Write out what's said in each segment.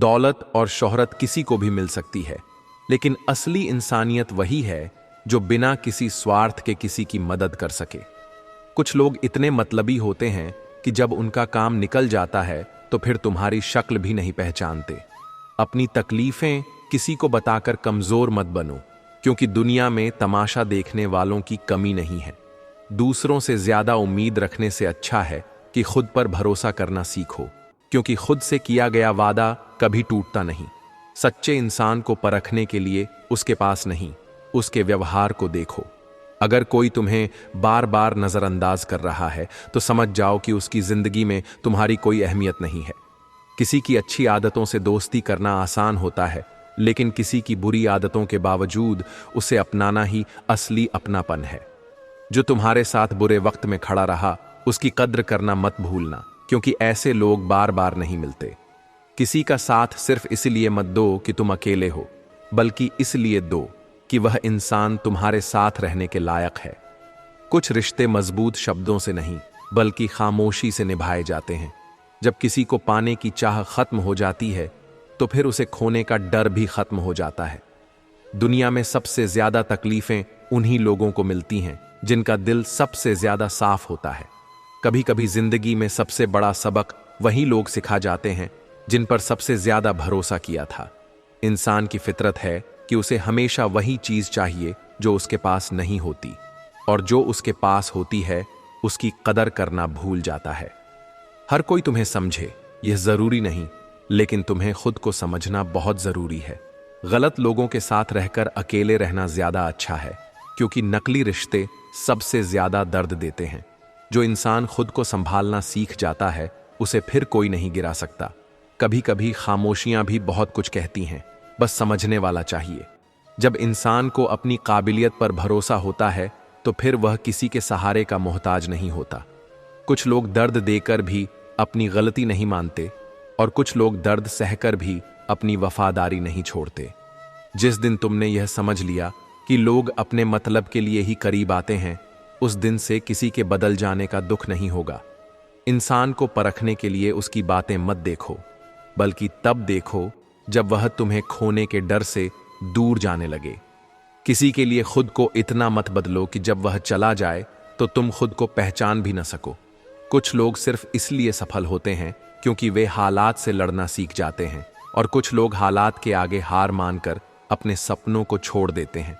दौलत और शोहरत किसी को भी मिल सकती है, लेकिन असली इंसानियत वही है जो बिना किसी स्वार्थ के किसी की मदद कर सके। कुछ लोग इतने मतलबी होते हैं कि जब उनका काम निकल जाता है तो फिर तुम्हारी शक्ल भी नहीं पहचानते। अपनी तकलीफें किसी को बताकर कमजोर मत बनो, क्योंकि दुनिया में तमाशा देखने वालों की कमी नहीं है। दूसरों से ज्यादा उम्मीद रखने से अच्छा है कि खुद पर भरोसा करना सीखो, क्योंकि खुद से किया गया वादा कभी टूटता नहीं। सच्चे इंसान को परखने के लिए उसके पास नहीं, उसके व्यवहार को देखो। अगर कोई तुम्हें बार बार नजरअंदाज कर रहा है तो समझ जाओ कि उसकी जिंदगी में तुम्हारी कोई अहमियत नहीं है। किसी की अच्छी आदतों से दोस्ती करना आसान होता है, लेकिन किसी की बुरी आदतों के बावजूद उसे अपनाना ही असली अपनापन है। जो तुम्हारे साथ बुरे वक्त में खड़ा रहा, उसकी कद्र करना मत भूलना, क्योंकि ऐसे लोग बार बार नहीं मिलते। किसी का साथ सिर्फ इसलिए मत दो कि तुम अकेले हो, बल्कि इसलिए दो कि वह इंसान तुम्हारे साथ रहने के लायक है। कुछ रिश्ते मजबूत शब्दों से नहीं, बल्कि खामोशी से निभाए जाते हैं। जब किसी को पाने की चाह खत्म हो जाती है तो फिर उसे खोने का डर भी खत्म हो जाता है। दुनिया में सबसे ज्यादा तकलीफें उन्हीं लोगों को मिलती हैं जिनका दिल सबसे ज्यादा साफ होता है। कभी कभी जिंदगी में सबसे बड़ा सबक वही लोग सिखा जाते हैं जिन पर सबसे ज्यादा भरोसा किया था। इंसान की फितरत है कि उसे हमेशा वही चीज चाहिए जो उसके पास नहीं होती, और जो उसके पास होती है उसकी कदर करना भूल जाता है। हर कोई तुम्हें समझे यह जरूरी नहीं, लेकिन तुम्हें खुद को समझना बहुत जरूरी है। गलत लोगों के साथ रहकर अकेले रहना ज्यादा अच्छा है, क्योंकि नकली रिश्ते सबसे ज्यादा दर्द देते हैं। जो इंसान खुद को संभालना सीख जाता है उसे फिर कोई नहीं गिरा सकता। कभी कभी खामोशियां भी बहुत कुछ कहती हैं, बस समझने वाला चाहिए। जब इंसान को अपनी काबिलियत पर भरोसा होता है तो फिर वह किसी के सहारे का मोहताज नहीं होता। कुछ लोग दर्द देकर भी अपनी गलती नहीं मानते, और कुछ लोग दर्द सहकर भी अपनी वफादारी नहीं छोड़ते। जिस दिन तुमने यह समझ लिया कि लोग अपने मतलब के लिए ही करीब आते हैं, उस दिन से किसी के बदल जाने का दुख नहीं होगा। इंसान को परखने के लिए उसकी बातें मत देखो, बल्कि तब देखो जब वह तुम्हें खोने के डर से दूर जाने लगे। किसी के लिए खुद को इतना मत बदलो कि जब वह चला जाए तो तुम खुद को पहचान भी न सको। कुछ लोग सिर्फ इसलिए सफल होते हैं क्योंकि वे हालात से लड़ना सीख जाते हैं, और कुछ लोग हालात के आगे हार मानकर अपने सपनों को छोड़ देते हैं।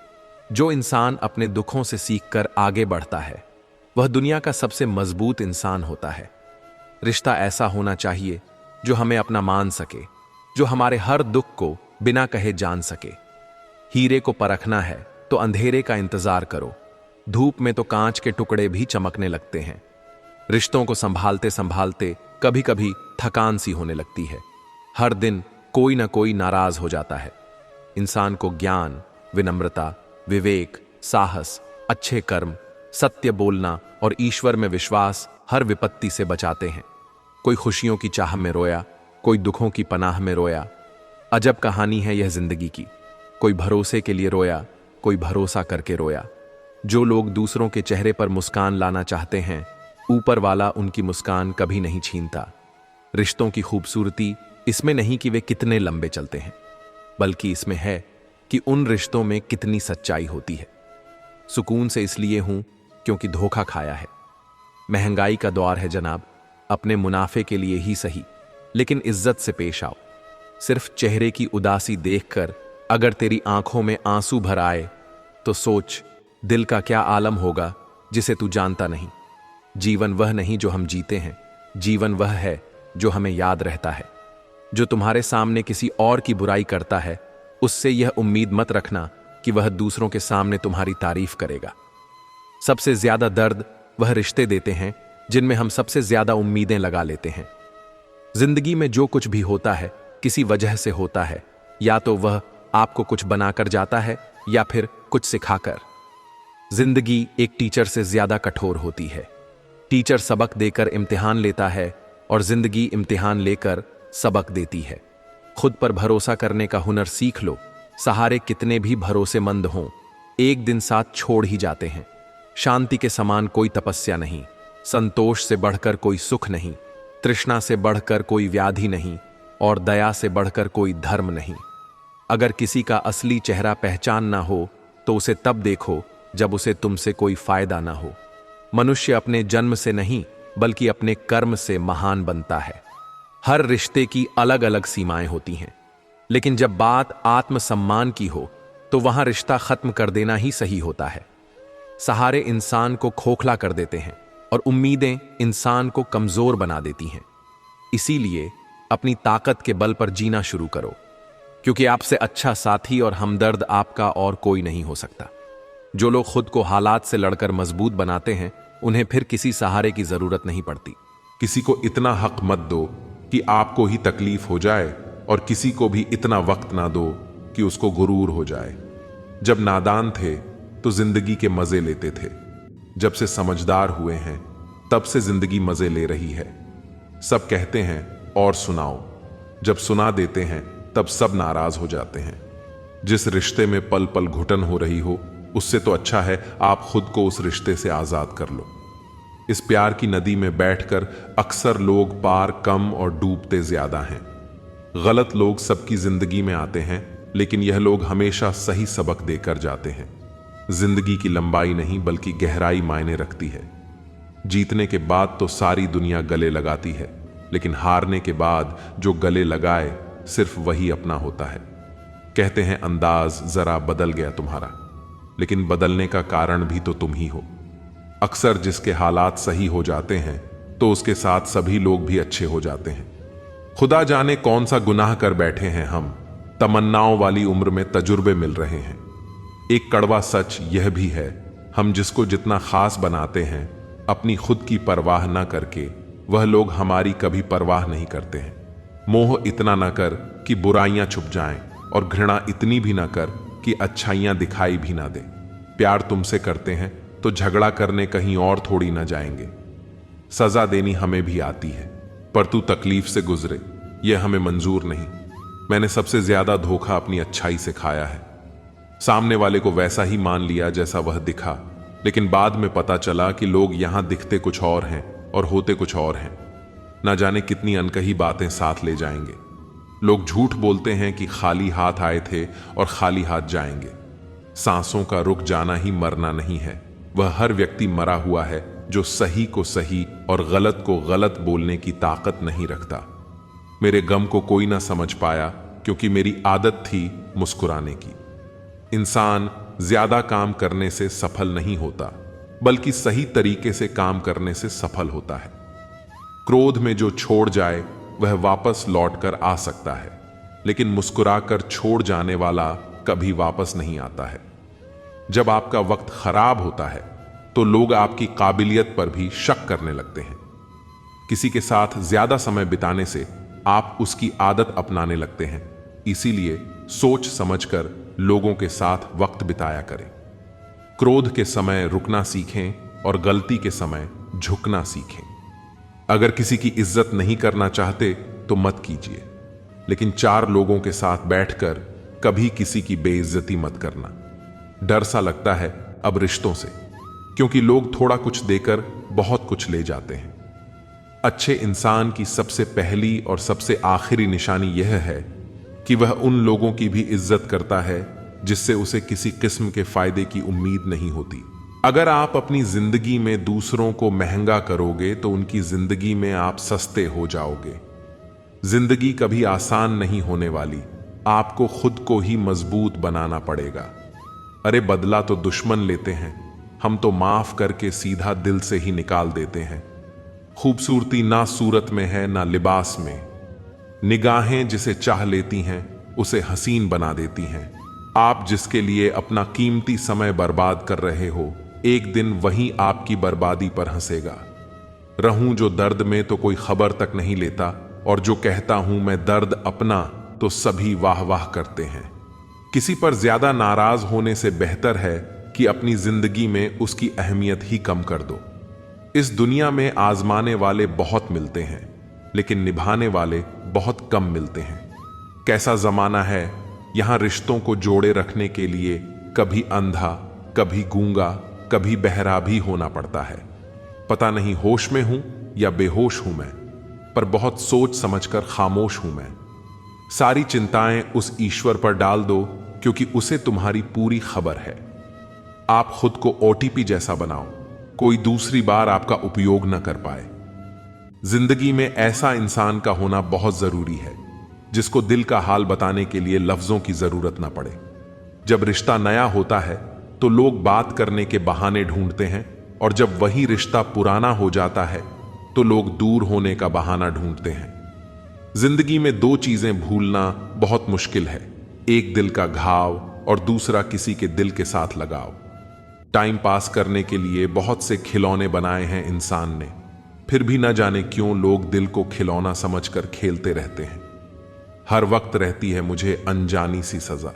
जो इंसान अपने दुखों से सीखकर आगे बढ़ता है वह दुनिया का सबसे मजबूत इंसान होता है। रिश्ता ऐसा होना चाहिए जो हमें अपना मान सके, जो हमारे हर दुख को बिना कहे जान सके। हीरे को परखना है तो अंधेरे का इंतजार करो, धूप में तो कांच के टुकड़े भी चमकने लगते हैं। रिश्तों को संभालते संभालते कभी कभी थकान सी होने लगती है। हर दिन कोई ना कोई नाराज हो जाता है। इंसान को ज्ञान, विनम्रता, विवेक, साहस, अच्छे कर्म, सत्य बोलना और ईश्वर में विश्वास हर विपत्ति से बचाते हैं। कोई खुशियों की चाह में रोया, कोई दुखों की पनाह में रोया। अजब कहानी है यह जिंदगी की। कोई भरोसे के लिए रोया, कोई भरोसा करके रोया। जो लोग दूसरों के चेहरे पर मुस्कान लाना चाहते हैं, ऊपर वाला उनकी मुस्कान कभी नहीं छीनता। रिश्तों की खूबसूरती इसमें नहीं कि वे कितने लंबे चलते हैं, बल्कि इसमें है कि उन रिश्तों में कितनी सच्चाई होती है। सुकून से इसलिए हूं क्योंकि धोखा खाया है। महंगाई का दौर है जनाब, अपने मुनाफे के लिए ही सही, लेकिन इज्जत से पेश आओ। सिर्फ चेहरे की उदासी देखकर अगर तेरी आंखों में आंसू भर आए तो सोच दिल का क्या आलम होगा जिसे तू जानता नहीं। जीवन वह नहीं जो हम जीते हैं, जीवन वह है जो हमें याद रहता है। जो तुम्हारे सामने किसी और की बुराई करता है, उससे यह उम्मीद मत रखना कि वह दूसरों के सामने तुम्हारी तारीफ करेगा। सबसे ज्यादा दर्द वह रिश्ते देते हैं जिनमें हम सबसे ज्यादा उम्मीदें लगा लेते हैं। जिंदगी में जो कुछ भी होता है किसी वजह से होता है, या तो वह आपको कुछ बनाकर जाता है या फिर कुछ सिखाकर। जिंदगी एक टीचर से ज्यादा कठोर होती है। टीचर सबक देकर इम्तिहान लेता है और जिंदगी इम्तिहान लेकर सबक देती है। खुद पर भरोसा करने का हुनर सीख लो। सहारे कितने भी भरोसेमंद हों, एक दिन साथ छोड़ ही जाते हैं। शांति के समान कोई तपस्या नहीं, संतोष से बढ़कर कोई सुख नहीं, तृष्णा से बढ़कर कोई व्याधि नहीं, और दया से बढ़कर कोई धर्म नहीं। अगर किसी का असली चेहरा पहचान ना हो तो उसे तब देखो जब उसे तुमसे कोई फायदा ना हो। मनुष्य अपने जन्म से नहीं बल्कि अपने कर्म से महान बनता है। हर रिश्ते की अलग अलग सीमाएं होती हैं, लेकिन जब बात आत्मसम्मान की हो तो वहां रिश्ता खत्म कर देना ही सही होता है। सहारे इंसान को खोखला कर देते हैं और उम्मीदें इंसान को कमजोर बना देती हैं। इसीलिए अपनी ताकत के बल पर जीना शुरू करो, क्योंकि आपसे अच्छा साथी और हमदर्द आपका और कोई नहीं हो सकता। जो लोग खुद को हालात से लड़कर मजबूत बनाते हैं उन्हें फिर किसी सहारे की जरूरत नहीं पड़ती। किसी को इतना हक मत दो कि आपको ही तकलीफ हो जाए और किसी को भी इतना वक्त ना दो कि उसको गुरूर हो जाए। जब नादान थे तो जिंदगी के मजे लेते थे, जब से समझदार हुए हैं तब से जिंदगी मजे ले रही है। सब कहते हैं और सुनाओ, जब सुना देते हैं तब सब नाराज हो जाते हैं। जिस रिश्ते में पल पल घुटन हो रही हो उससे तो अच्छा है आप खुद को उस रिश्ते से आजाद कर लो। इस प्यार की नदी में बैठकर अक्सर लोग पार कम और डूबते ज्यादा हैं। गलत लोग सबकी जिंदगी में आते हैं, लेकिन यह लोग हमेशा सही सबक देकर जाते हैं। जिंदगी की लंबाई नहीं बल्कि गहराई मायने रखती है। जीतने के बाद तो सारी दुनिया गले लगाती है, लेकिन हारने के बाद जो गले लगाए सिर्फ वही अपना होता है। कहते हैं अंदाज जरा बदल गया तुम्हारा, लेकिन बदलने का कारण भी तो तुम ही हो। अक्सर जिसके हालात सही हो जाते हैं तो उसके साथ सभी लोग भी अच्छे हो जाते हैं। खुदा जाने कौन सा गुनाह कर बैठे हैं हम, तमन्नाओं वाली उम्र में तजुर्बे मिल रहे हैं। एक कड़वा सच यह भी है, हम जिसको जितना खास बनाते हैं अपनी खुद की परवाह न करके, वह लोग हमारी कभी परवाह नहीं करते हैं। मोह इतना न कर कि बुराइयां छुप जाएं, और घृणा इतनी भी न कर कि अच्छाइयां दिखाई भी ना दे। प्यार तुमसे करते हैं तो झगड़ा करने कहीं और थोड़ी ना जाएंगे। सजा देनी हमें भी आती है, पर तू तकलीफ से गुजरे यह हमें मंजूर नहीं। मैंने सबसे ज्यादा धोखा अपनी अच्छाई से खाया है। सामने वाले को वैसा ही मान लिया जैसा वह दिखा, लेकिन बाद में पता चला कि लोग यहां दिखते कुछ और हैं और होते कुछ और हैं। ना जाने कितनी अनकही बातें साथ ले जाएंगे। लोग झूठ बोलते हैं कि खाली हाथ आए थे और खाली हाथ जाएंगे। सांसों का रुक जाना ही मरना नहीं है, वह हर व्यक्ति मरा हुआ है जो सही को सही और गलत को गलत बोलने की ताकत नहीं रखता। मेरे गम को कोई ना समझ पाया क्योंकि मेरी आदत थी मुस्कुराने की। इंसान ज्यादा काम करने से सफल नहीं होता, बल्कि सही तरीके से काम करने से सफल होता है। क्रोध में जो छोड़ जाए वह वापस लौटकर आ सकता है, लेकिन मुस्कुराकर छोड़ जाने वाला कभी वापस नहीं आता है। जब आपका वक्त खराब होता है तो लोग आपकी काबिलियत पर भी शक करने लगते हैं। किसी के साथ ज्यादा समय बिताने से आप उसकी आदत अपनाने लगते हैं। इसीलिए सोच समझकर लोगों के साथ वक्त बिताया करें। क्रोध के समय रुकना सीखें और गलती के समय झुकना सीखें। अगर किसी की इज्जत नहीं करना चाहते तो मत कीजिए, लेकिन चार लोगों के साथ बैठकर कभी किसी की बेइज्जती मत करना। डर सा लगता है अब रिश्तों से, क्योंकि लोग थोड़ा कुछ देकर बहुत कुछ ले जाते हैं। अच्छे इंसान की सबसे पहली और सबसे आखिरी निशानी यह है कि वह उन लोगों की भी इज्जत करता है जिससे उसे किसी किस्म के फायदे की उम्मीद नहीं होती। अगर आप अपनी जिंदगी में दूसरों को महंगा करोगे तो उनकी जिंदगी में आप सस्ते हो जाओगे। जिंदगी कभी आसान नहीं होने वाली, आपको खुद को ही मजबूत बनाना पड़ेगा। अरे बदला तो दुश्मन लेते हैं, हम तो माफ करके सीधा दिल से ही निकाल देते हैं। खूबसूरती ना सूरत में है ना लिबास में, निगाहें जिसे चाह लेती हैं उसे हसीन बना देती हैं। आप जिसके लिए अपना कीमती समय बर्बाद कर रहे हो, एक दिन वही आपकी बर्बादी पर हंसेगा। रहूं जो दर्द में तो कोई खबर तक नहीं लेता, और जो कहता हूं मैं दर्द अपना तो सभी वाह वाह करते हैं। किसी पर ज्यादा नाराज होने से बेहतर है कि अपनी जिंदगी में उसकी अहमियत ही कम कर दो। इस दुनिया में आजमाने वाले बहुत मिलते हैं, लेकिन निभाने वाले बहुत कम मिलते हैं। कैसा जमाना है, यहां रिश्तों को जोड़े रखने के लिए कभी अंधा, कभी गूंगा, कभी बहरा भी होना पड़ता है। पता नहीं होश में हूं या बेहोश हूं मैं, पर बहुत सोच समझकर खामोश हूं मैं। सारी चिंताएं उस ईश्वर पर डाल दो, क्योंकि उसे तुम्हारी पूरी खबर है। आप खुद को ओटीपी जैसा बनाओ, कोई दूसरी बार आपका उपयोग न कर पाए। जिंदगी में ऐसा इंसान का होना बहुत जरूरी है जिसको दिल का हाल बताने के लिए लफ्जों की जरूरत ना पड़े। जब रिश्ता नया होता है तो लोग बात करने के बहाने ढूंढते हैं, और जब वही रिश्ता पुराना हो जाता है तो लोग दूर होने का बहाना ढूंढते हैं। जिंदगी में दो चीजें भूलना बहुत मुश्किल है, एक दिल का घाव और दूसरा किसी के दिल के साथ लगाव। टाइम पास करने के लिए बहुत से खिलौने बनाए हैं इंसान ने, फिर भी न जाने क्यों लोग दिल को खिलौना समझकर खेलते रहते हैं। हर वक्त रहती है मुझे अनजानी सी सजा।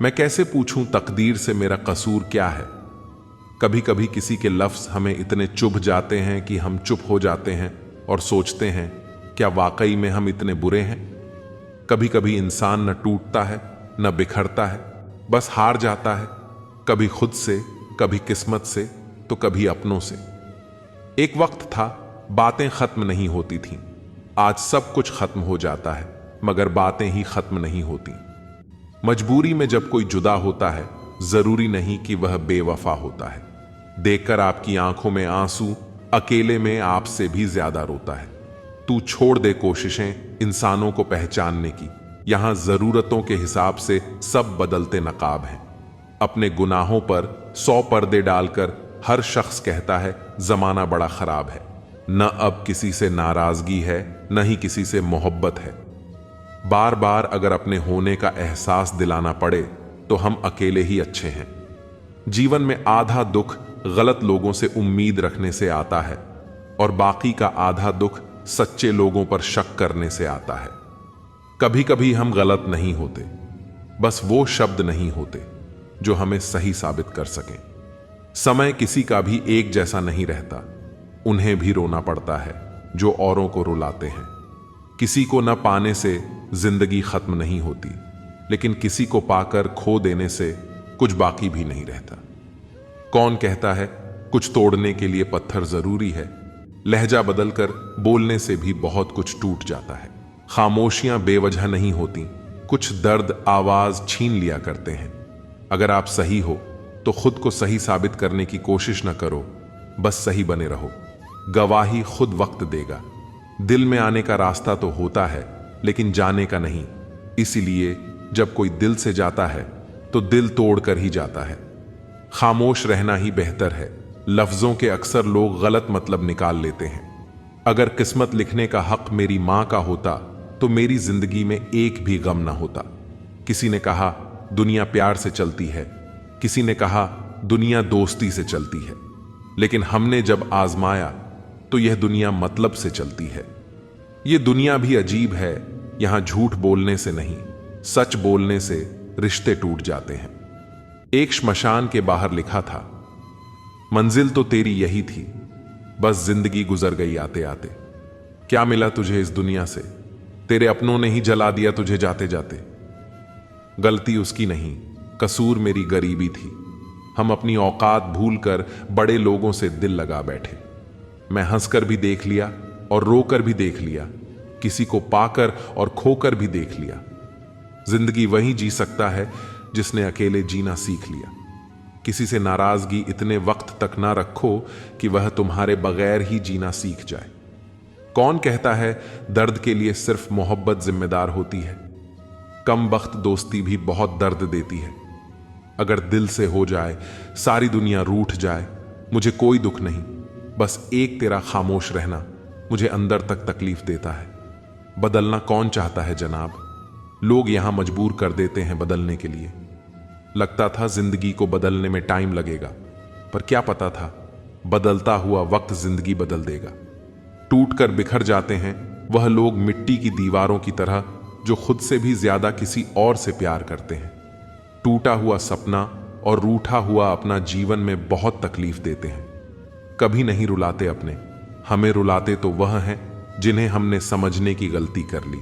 मैं कैसे पूछूं तकदीर से मेरा कसूर क्या है। कभी कभी किसी के लफ्ज हमें इतने चुभ जाते हैं कि हम चुप हो जाते हैं और सोचते हैं, क्या वाकई में हम इतने बुरे हैं। कभी कभी इंसान न टूटता है न बिखरता है, बस हार जाता है, कभी खुद से, कभी किस्मत से, तो कभी अपनों से। एक वक्त था बातें खत्म नहीं होती थीं, आज सब कुछ खत्म हो जाता है मगर बातें ही खत्म नहीं होती। मजबूरी में जब कोई जुदा होता है जरूरी नहीं कि वह बेवफा होता है। देखकर आपकी आंखों में आंसू अकेले में आपसे भी ज्यादा रोता है। तू छोड़ दे कोशिशें इंसानों को पहचानने की, यहां जरूरतों के हिसाब से सब बदलते नकाब हैं। अपने गुनाहों पर 100 पर्दे डालकर हर शख्स कहता है जमाना बड़ा खराब है। न अब किसी से नाराजगी है न ही किसी से मोहब्बत है। बार बार अगर अपने होने का एहसास दिलाना पड़े तो हम अकेले ही अच्छे हैं। जीवन में आधा दुख गलत लोगों से उम्मीद रखने से आता है और बाकी का आधा दुख सच्चे लोगों पर शक करने से आता है। कभी कभी हम गलत नहीं होते, बस वो शब्द नहीं होते जो हमें सही साबित कर सकें। समय किसी का भी एक जैसा नहीं रहता, उन्हें भी रोना पड़ता है जो औरों को रुलाते हैं। किसी को न पाने से जिंदगी खत्म नहीं होती, लेकिन किसी को पाकर खो देने से कुछ बाकी भी नहीं रहता। कौन कहता है कुछ तोड़ने के लिए पत्थर जरूरी है, लहजा बदलकर बोलने से भी बहुत कुछ टूट जाता है। खामोशियां बेवजह नहीं होती, कुछ दर्द आवाज छीन लिया करते हैं। अगर आप सही हो तो खुद को सही साबित करने की कोशिश न करो, बस सही बने रहो। गवाही खुद वक्त देगा। दिल में आने का रास्ता तो होता है लेकिन जाने का नहीं, इसीलिए जब कोई दिल से जाता है तो दिल तोड़कर ही जाता है। खामोश रहना ही बेहतर है। लफ्जों के अक्सर लोग गलत मतलब निकाल लेते हैं। अगर किस्मत लिखने का हक मेरी मां का होता तो मेरी जिंदगी में एक भी गम ना होता। किसी ने कहा दुनिया प्यार से चलती है, किसी ने कहा दुनिया दोस्ती से चलती है, लेकिन हमने जब आजमाया तो यह दुनिया मतलब से चलती है। यह दुनिया भी अजीब है, यहां झूठ बोलने से नहीं, सच बोलने से रिश्ते टूट जाते हैं। एक श्मशान के बाहर लिखा था, मंजिल तो तेरी यही थी, बस जिंदगी गुजर गई आते आते। क्या मिला तुझे इस दुनिया से, तेरे अपनों ने ही जला दिया तुझे जाते जाते। गलती उसकी नहीं, कसूर मेरी गरीबी थी। हम अपनी औकात भूलकर बड़े लोगों से दिल लगा बैठे। मैं हंसकर भी देख लिया और रोकर भी देख लिया, किसी को पाकर और खोकर भी देख लिया। जिंदगी वही जी सकता है जिसने अकेले जीना सीख लिया। किसी से नाराजगी इतने वक्त तक ना रखो कि वह तुम्हारे बगैर ही जीना सीख जाए। कौन कहता है दर्द के लिए सिर्फ मोहब्बत जिम्मेदार होती है। कम वक्त दोस्ती भी बहुत दर्द देती है। अगर दिल से हो जाए, सारी दुनिया रूठ जाए, मुझे कोई दुख नहीं, बस एक तेरा खामोश रहना मुझे अंदर तक तकलीफ देता है। बदलना कौन चाहता है जनाब, लोग यहां मजबूर कर देते हैं बदलने के लिए। लगता था जिंदगी को बदलने में टाइम लगेगा, पर क्या पता था बदलता हुआ वक्त जिंदगी बदल देगा। टूटकर बिखर जाते हैं वह लोग मिट्टी की दीवारों की तरह जो खुद से भी ज्यादा किसी और से प्यार करते हैं। टूटा हुआ सपना और रूठा हुआ अपना जीवन में बहुत तकलीफ देते हैं। कभी नहीं रुलाते अपने, हमें रुलाते तो वह हैं जिन्हें हमने समझने की गलती कर ली।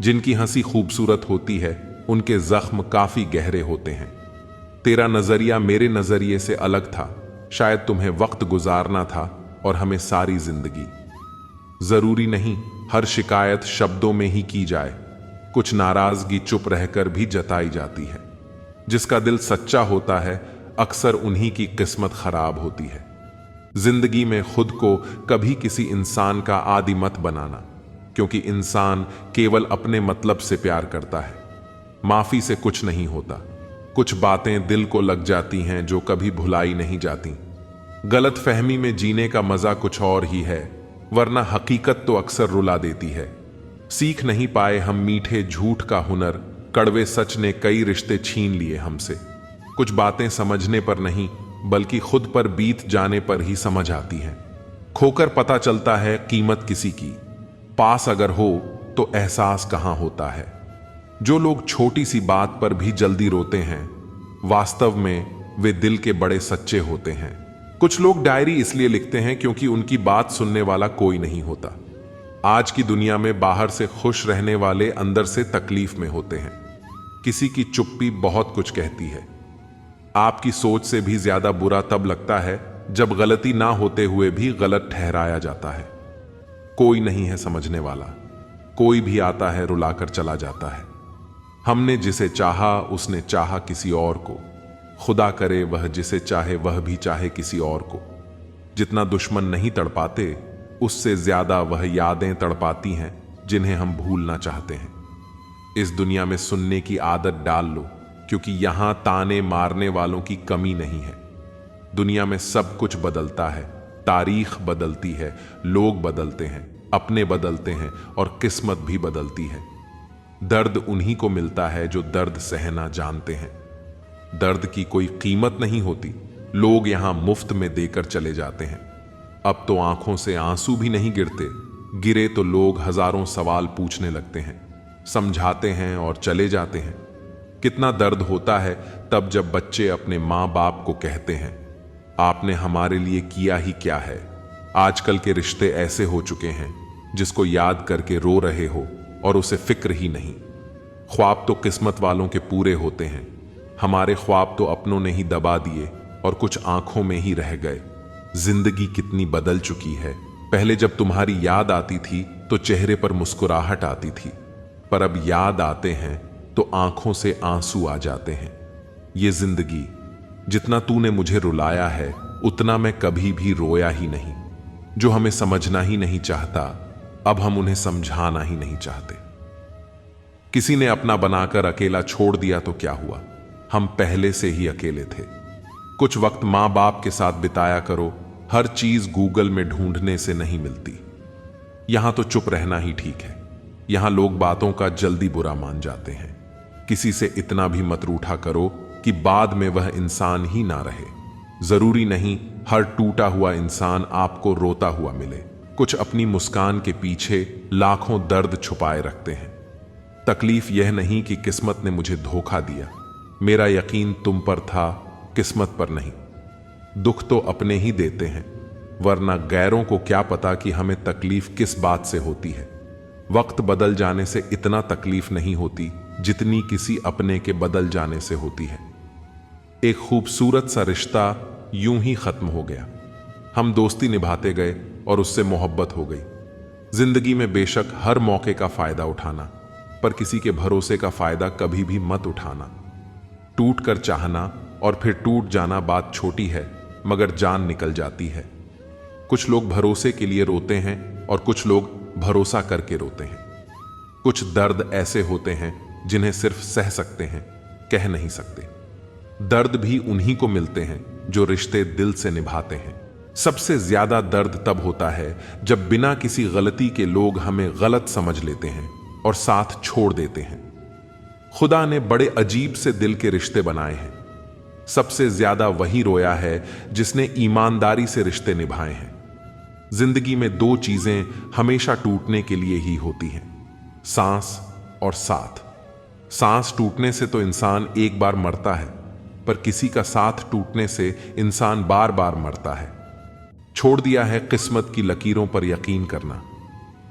जिनकी हंसी खूबसूरत होती है उनके जख्म काफी गहरे होते हैं। तेरा नजरिया मेरे नजरिए से अलग था, शायद तुम्हें वक्त गुजारना था और हमें सारी जिंदगी। जरूरी नहीं हर शिकायत शब्दों में ही की जाए, कुछ नाराजगी चुप रहकर भी जताई जाती है। जिसका दिल सच्चा होता है अक्सर उन्हीं की किस्मत खराब होती है। जिंदगी में खुद को कभी किसी इंसान का आदी मत बनाना, क्योंकि इंसान केवल अपने मतलब से प्यार करता है। माफी से कुछ नहीं होता। कुछ बातें दिल को लग जाती हैं जो कभी भुलाई नहीं जाती। गलत फहमी में जीने का मजा कुछ और ही है, वरना हकीकत तो अक्सर रुला देती है। सीख नहीं पाए हम मीठे झूठ का हुनर, कड़वे सच ने कई रिश्ते छीन लिए हमसे। कुछ बातें समझने पर नहीं बल्कि खुद पर बीत जाने पर ही समझ आती हैं। खोकर पता चलता है कीमत किसी की, पास अगर हो तो एहसास कहां होता है। जो लोग छोटी सी बात पर भी जल्दी रोते हैं, वास्तव में वे दिल के बड़े सच्चे होते हैं। कुछ लोग डायरी इसलिए लिखते हैं क्योंकि उनकी बात सुनने वाला कोई नहीं होता। आज की दुनिया में बाहर से खुश रहने वाले अंदर से तकलीफ में होते हैं। किसी की चुप्पी बहुत कुछ कहती है। आपकी सोच से भी ज्यादा बुरा तब लगता है जब गलती ना होते हुए भी गलत ठहराया जाता है। कोई नहीं है समझने वाला, कोई भी आता है रुलाकर चला जाता है। हमने जिसे चाहा उसने चाहा किसी और को, खुदा करे वह जिसे चाहे वह भी चाहे किसी और को। जितना दुश्मन नहीं तड़पाते उससे ज्यादा वह यादें तड़पाती हैं जिन्हें हम भूलना चाहते हैं। इस दुनिया में सुनने की आदत डाल लो, क्योंकि यहां ताने मारने वालों की कमी नहीं है। दुनिया में सब कुछ बदलता है, तारीख बदलती है, लोग बदलते हैं, अपने बदलते हैं और किस्मत भी बदलती है। दर्द उन्हीं को मिलता है जो दर्द सहना जानते हैं। दर्द की कोई कीमत नहीं होती, लोग यहां मुफ्त में देकर चले जाते हैं। अब तो आंखों से आंसू भी नहीं गिरते, गिरे तो लोग हजारों सवाल पूछने लगते हैं, समझाते हैं और चले जाते हैं। कितना दर्द होता है तब जब बच्चे अपने माँ बाप को कहते हैं, आपने हमारे लिए किया ही क्या है। आजकल के रिश्ते ऐसे हो चुके हैं जिसको याद करके रो रहे हो और उसे फिक्र ही नहीं। ख्वाब तो किस्मत वालों के पूरे होते हैं, हमारे ख्वाब तो अपनों ने ही दबा दिए और कुछ आंखों में ही रह गए। जिंदगी कितनी बदल चुकी है। पहले जब तुम्हारी याद आती थी तो चेहरे पर मुस्कुराहट आती थी, पर अब याद आते हैं तो आंखों से आंसू आ जाते हैं। ये जिंदगी, जितना तूने मुझे रुलाया है उतना मैं कभी भी रोया ही नहीं। जो हमें समझना ही नहीं चाहता, अब हम उन्हें समझाना ही नहीं चाहते। किसी ने अपना बनाकर अकेला छोड़ दिया तो क्या हुआ, हम पहले से ही अकेले थे। कुछ वक्त मां बाप के साथ बिताया करो, हर चीज गूगल में ढूंढने से नहीं मिलती। यहां तो चुप रहना ही ठीक है। यहां लोग बातों का जल्दी बुरा मान जाते हैं। किसी से इतना भी मत रूठा करो कि बाद में वह इंसान ही ना रहे। जरूरी नहीं हर टूटा हुआ इंसान आपको रोता हुआ मिले। कुछ अपनी मुस्कान के पीछे लाखों दर्द छुपाए रखते हैं। तकलीफ यह नहीं कि किस्मत ने मुझे धोखा दिया, मेरा यकीन तुम पर था, किस्मत पर नहीं। दुख तो अपने ही देते हैं, वरना गैरों को क्या पता कि हमें तकलीफ किस बात से होती है। वक्त बदल जाने से इतना तकलीफ नहीं होती जितनी किसी अपने के बदल जाने से होती है। एक खूबसूरत सा रिश्ता यूं ही खत्म हो गया। हम दोस्ती निभाते गए और उससे मोहब्बत हो गई। जिंदगी में बेशक हर मौके का फायदा उठाना, पर किसी के भरोसे का फायदा कभी भी मत उठाना। टूट कर चाहना और फिर टूट जाना बात छोटी है, मगर जान निकल जाती है। कुछ लोग भरोसे के लिए रोते हैं और कुछ लोग भरोसा करके रोते हैं। कुछ दर्द ऐसे होते हैं जिन्हें सिर्फ सह सकते हैं, कह नहीं सकते। दर्द भी उन्हीं को मिलते हैं जो रिश्ते दिल से निभाते हैं। सबसे ज्यादा दर्द तब होता है जब बिना किसी गलती के लोग हमें गलत समझ लेते हैं और साथ छोड़ देते हैं। खुदा ने बड़े अजीब से दिल के रिश्ते बनाए हैं। सबसे ज्यादा वही रोया है जिसने ईमानदारी से रिश्ते निभाए हैं। जिंदगी में दो चीजें हमेशा टूटने के लिए ही होती हैं, सांस और साथ। सांस टूटने से तो इंसान एक बार मरता है, पर किसी का साथ टूटने से इंसान बार बार मरता है। छोड़ दिया है किस्मत की लकीरों पर यकीन करना।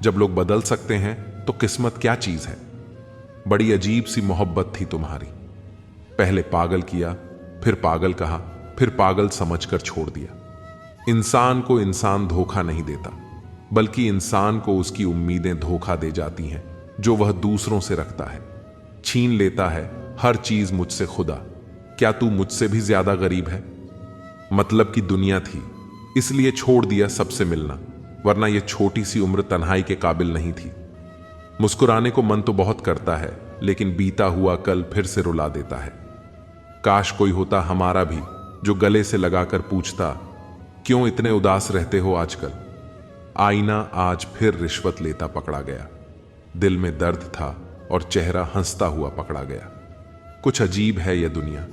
जब लोग बदल सकते हैं तो किस्मत क्या चीज है। बड़ी अजीब सी मोहब्बत थी तुम्हारी। पहले पागल किया, फिर पागल कहा, फिर पागल समझकर छोड़ दिया। इंसान को इंसान धोखा नहीं देता, बल्कि इंसान को उसकी उम्मीदें धोखा दे जाती हैं। जो वह दूसरों से रखता है। छीन लेता है हर चीज मुझसे खुदा, क्या तू मुझसे भी ज्यादा गरीब है? मतलब की दुनिया थी, इसलिए छोड़ दिया सबसे मिलना, वरना यह छोटी सी उम्र तन्हाई के काबिल नहीं थी। मुस्कुराने को मन तो बहुत करता है, लेकिन बीता हुआ कल फिर से रुला देता है। काश कोई होता हमारा भी, जो गले से लगाकर पूछता, क्यों इतने उदास रहते हो आजकल? आईना आज फिर रिश्वत लेता पकड़ा गया। दिल में दर्द था और चेहरा हंसता हुआ पकड़ा गया। कुछ अजीब है यह दुनिया,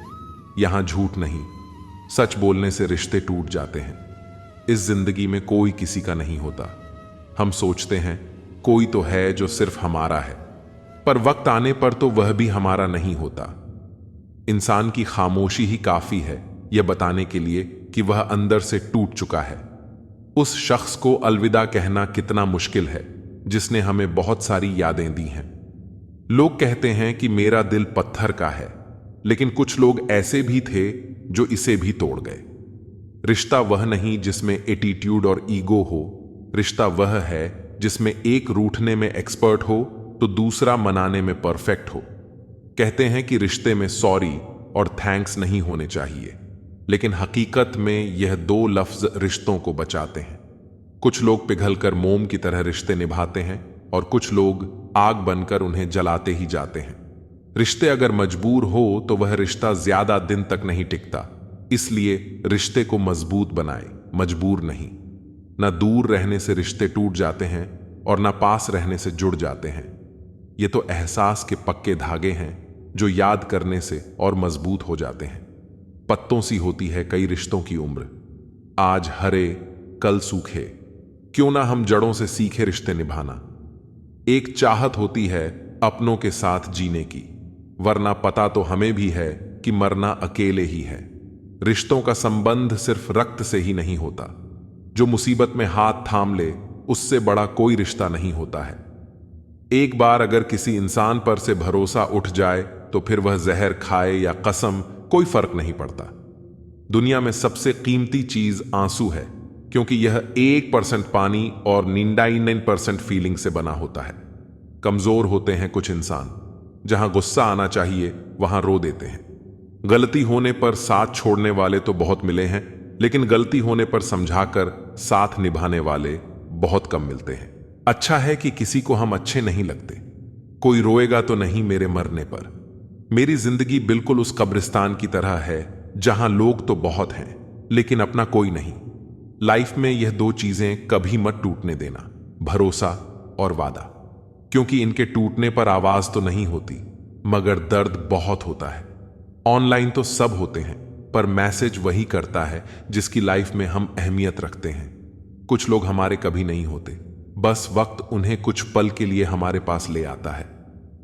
यहां झूठ नहीं, सच बोलने से रिश्ते टूट जाते हैं। इस जिंदगी में कोई किसी का नहीं होता। हम सोचते हैं कोई तो है जो सिर्फ हमारा है, पर वक्त आने पर तो वह भी हमारा नहीं होता। इंसान की खामोशी ही काफी है यह बताने के लिए कि वह अंदर से टूट चुका है। उस शख्स को अलविदा कहना कितना मुश्किल है जिसने हमें बहुत सारी यादें दी हैं। लोग कहते हैं कि मेरा दिल पत्थर का है, लेकिन कुछ लोग ऐसे भी थे जो इसे भी तोड़ गए। रिश्ता वह नहीं जिसमें एटीट्यूड और ईगो हो, रिश्ता वह है जिसमें एक रूठने में एक्सपर्ट हो तो दूसरा मनाने में परफेक्ट हो। कहते हैं कि रिश्ते में सॉरी और थैंक्स नहीं होने चाहिए, लेकिन हकीकत में यह दो लफ्ज रिश्तों को बचाते हैं। कुछ लोग पिघलकर मोम की तरह रिश्ते निभाते हैं और कुछ लोग आग बनकर उन्हें जलाते ही जाते हैं। रिश्ते अगर मजबूर हो तो वह रिश्ता ज्यादा दिन तक नहीं टिकता, इसलिए रिश्ते को मजबूत बनाए, मजबूर नहीं। न दूर रहने से रिश्ते टूट जाते हैं और न पास रहने से जुड़ जाते हैं। ये तो एहसास के पक्के धागे हैं जो याद करने से और मजबूत हो जाते हैं। पत्तों सी होती है कई रिश्तों की उम्र, आज हरे कल सूखे। क्यों ना हम जड़ों से सीखे रिश्ते निभाना। एक चाहत होती है अपनों के साथ जीने की, वरना पता तो हमें भी है कि मरना अकेले ही है। रिश्तों का संबंध सिर्फ रक्त से ही नहीं होता। जो मुसीबत में हाथ थाम ले उससे बड़ा कोई रिश्ता नहीं होता है। एक बार अगर किसी इंसान पर से भरोसा उठ जाए तो फिर वह जहर खाए या कसम, कोई फर्क नहीं पड़ता। दुनिया में सबसे कीमती चीज आंसू है, क्योंकि यह 1% पानी और 99% फीलिंग से बना होता है। कमजोर होते हैं कुछ इंसान, जहां गुस्सा आना चाहिए वहां रो देते हैं। गलती होने पर साथ छोड़ने वाले तो बहुत मिले हैं, लेकिन गलती होने पर समझाकर साथ निभाने वाले बहुत कम मिलते हैं। अच्छा है कि किसी को हम अच्छे नहीं लगते। कोई रोएगा तो नहीं मेरे मरने पर। मेरी जिंदगी बिल्कुल उस कब्रिस्तान की तरह है जहां लोग तो बहुत हैं, लेकिन अपना कोई नहीं। लाइफ में यह दो चीजें कभी मत टूटने देना, भरोसा और वादा, क्योंकि इनके टूटने पर आवाज तो नहीं होती, मगर दर्द बहुत होता है। ऑनलाइन तो सब होते हैं, पर मैसेज वही करता है जिसकी लाइफ में हम अहमियत रखते हैं। कुछ लोग हमारे कभी नहीं होते, बस वक्त उन्हें कुछ पल के लिए हमारे पास ले आता है।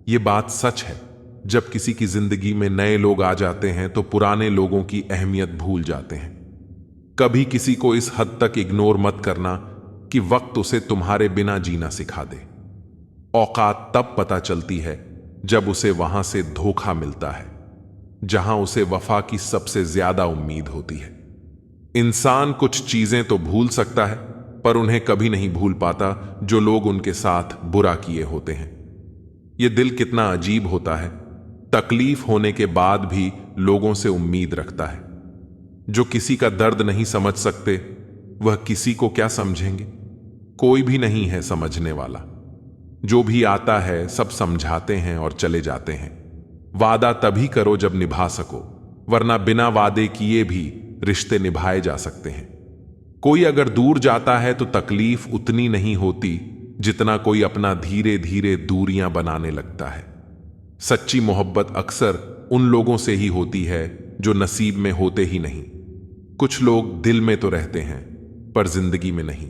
यह बात सच है, जब किसी की जिंदगी में नए लोग आ जाते हैं तो पुराने लोगों की अहमियत भूल जाते हैं। कभी किसी को इस हद तक इग्नोर मत करना कि वक्त उसे तुम्हारे बिना जीना सिखा दे। औकात तब पता चलती है जब उसे वहां से धोखा मिलता है, जहां उसे वफा की सबसे ज्यादा उम्मीद होती है। इंसान कुछ चीजें तो भूल सकता है, पर उन्हें कभी नहीं भूल पाता जो लोग उनके साथ बुरा किए होते हैं। यह दिल कितना अजीब होता है, तकलीफ होने के बाद भी लोगों से उम्मीद रखता है। जो किसी का दर्द नहीं समझ सकते, वह किसी को क्या समझेंगे? कोई भी नहीं है समझने वाला। जो भी आता है सब समझाते हैं और चले जाते हैं। वादा तभी करो जब निभा सको, वरना बिना वादे किए भी रिश्ते निभाए जा सकते हैं। कोई अगर दूर जाता है तो तकलीफ उतनी नहीं होती जितना कोई अपना धीरे धीरे दूरियां बनाने लगता है। सच्ची मोहब्बत अक्सर उन लोगों से ही होती है जो नसीब में होते ही नहीं। कुछ लोग दिल में तो रहते हैं, पर जिंदगी में नहीं।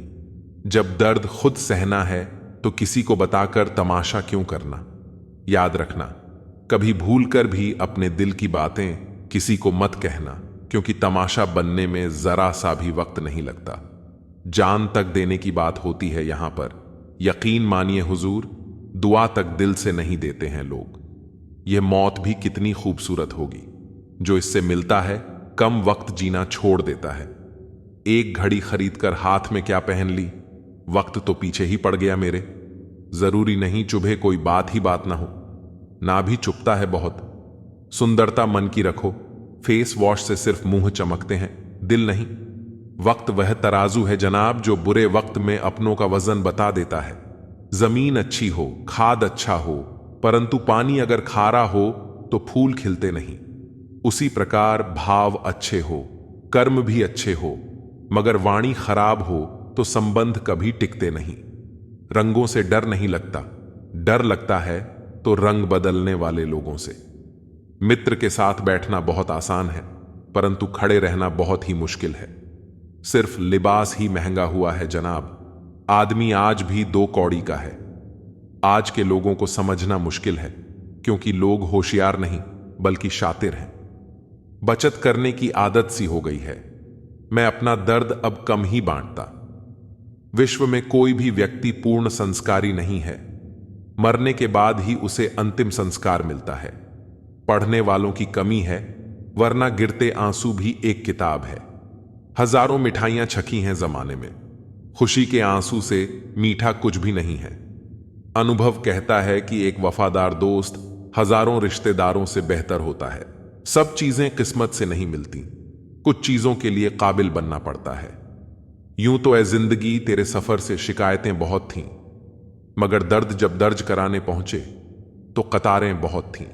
जब दर्द खुद सहना है तो किसी को बताकर तमाशा क्यों करना? याद रखना, कभी भूलकर भी अपने दिल की बातें किसी को मत कहना, क्योंकि तमाशा बनने में जरा सा भी वक्त नहीं लगता। जान तक देने की बात होती है यहां पर। यकीन मानिए हुजूर, दुआ तक दिल से नहीं देते हैं लोग। यह मौत भी कितनी खूबसूरत होगी। जो इससे मिलता है कम वक्त जीना छोड़ देता है। एक घड़ी खरीदकर हाथ में क्या पहन ली, वक्त तो पीछे ही पड़ गया मेरे। जरूरी नहीं चुभे कोई बात ही बात ना हो, ना भी चुभता है बहुत। सुंदरता मन की रखो, फेस वॉश से सिर्फ मुंह चमकते हैं, दिल नहीं। वक्त वह तराजू है जनाब जो बुरे वक्त में अपनों का वजन बता देता है। जमीन अच्छी हो, खाद अच्छा हो, परंतु पानी अगर खारा हो तो फूल खिलते नहीं। उसी प्रकार भाव अच्छे हो, कर्म भी अच्छे हो, मगर वाणी खराब हो तो संबंध कभी टिकते नहीं। रंगों से डर नहीं लगता, डर लगता है तो रंग बदलने वाले लोगों से। मित्र के साथ बैठना बहुत आसान है, परंतु खड़े रहना बहुत ही मुश्किल है। सिर्फ लिबास ही महंगा हुआ है जनाब, आदमी आज भी 2 कौड़ी का है। आज के लोगों को समझना मुश्किल है, क्योंकि लोग होशियार नहीं बल्कि शातिर हैं। बचत करने की आदत सी हो गई है। मैं अपना दर्द अब कम ही बांटता। विश्व में कोई भी व्यक्ति पूर्ण संस्कारी नहीं है। मरने के बाद ही उसे अंतिम संस्कार मिलता है। पढ़ने वालों की कमी है, वरना गिरते आंसू भी एक किताब है। हजारों मिठाइयां छकी हैं जमाने में, खुशी के आंसू से मीठा कुछ भी नहीं है। अनुभव कहता है कि एक वफादार दोस्त हजारों रिश्तेदारों से बेहतर होता है। सब चीजें किस्मत से नहीं मिलती, कुछ चीजों के लिए काबिल बनना पड़ता है। यूं तो ऐ जिंदगी तेरे सफर से शिकायतें बहुत थीं, मगर दर्द जब दर्ज कराने पहुंचे तो कतारें बहुत थीं।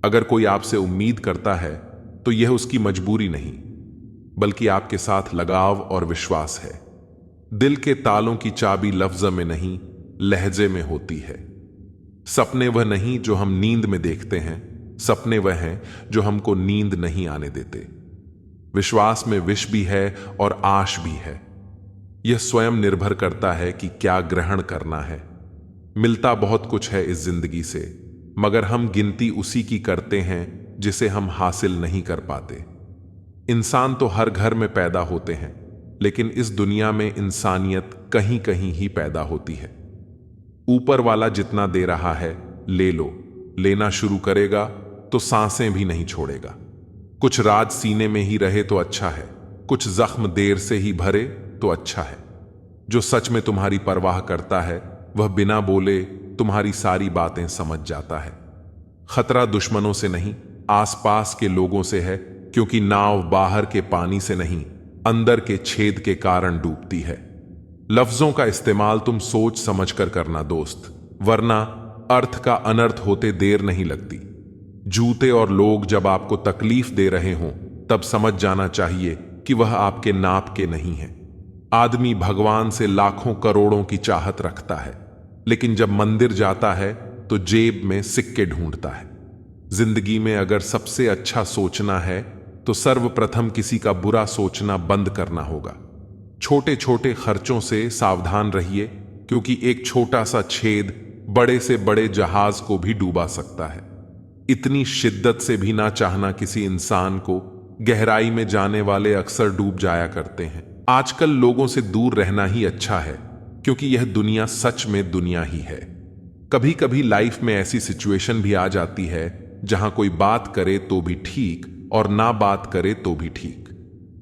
अगर कोई आपसे उम्मीद करता है तो यह उसकी मजबूरी नहीं, बल्कि आपके साथ लगाव और विश्वास है। दिल के तालों की चाबी लफ्ज में नहीं, लहजे में होती है। सपने वह नहीं जो हम नींद में देखते हैं, सपने वह हैं जो हमको नींद नहीं आने देते। विश्वास में विष भी है और आश भी है। यह स्वयं निर्भर करता है कि क्या ग्रहण करना है। मिलता बहुत कुछ है इस जिंदगी से, मगर हम गिनती उसी की करते हैं जिसे हम हासिल नहीं कर पाते। इंसान तो हर घर में पैदा होते हैं, लेकिन इस दुनिया में इंसानियत कहीं कहीं ही पैदा होती है। ऊपर वाला जितना दे रहा है ले लो, लेना शुरू करेगा तो सांसें भी नहीं छोड़ेगा। कुछ राज सीने में ही रहे तो अच्छा है, कुछ जख्म देर से ही भरे तो अच्छा है। जो सच में तुम्हारी परवाह करता है वह बिना बोले तुम्हारी सारी बातें समझ जाता है। खतरा दुश्मनों से नहीं, आसपास के लोगों से है, क्योंकि नाव बाहर के पानी से नहीं, अंदर के छेद के कारण डूबती है। लफ्जों का इस्तेमाल तुम सोच समझकर करना दोस्त, वरना अर्थ का अनर्थ होते देर नहीं लगती। जूते और लोग जब आपको तकलीफ दे रहे हों तब समझ जाना चाहिए कि वह आपके नाप के नहीं है। आदमी भगवान से लाखों करोड़ों की चाहत रखता है, लेकिन जब मंदिर जाता है तो जेब में सिक्के ढूंढता है। जिंदगी में अगर सबसे अच्छा सोचना है तो सर्वप्रथम किसी का बुरा सोचना बंद करना होगा। छोटे छोटे खर्चों से सावधान रहिए, क्योंकि एक छोटा सा छेद बड़े से बड़े जहाज को भी डूबा सकता है। इतनी शिद्दत से भी ना चाहना किसी इंसान को, गहराई में जाने वाले अक्सर डूब जाया करते हैं। आजकल लोगों से दूर रहना ही अच्छा है, क्योंकि यह दुनिया सच में दुनिया ही है। कभी कभी लाइफ में ऐसी सिचुएशन भी आ जाती है जहां कोई बात करे तो भी ठीक और ना बात करे तो भी ठीक।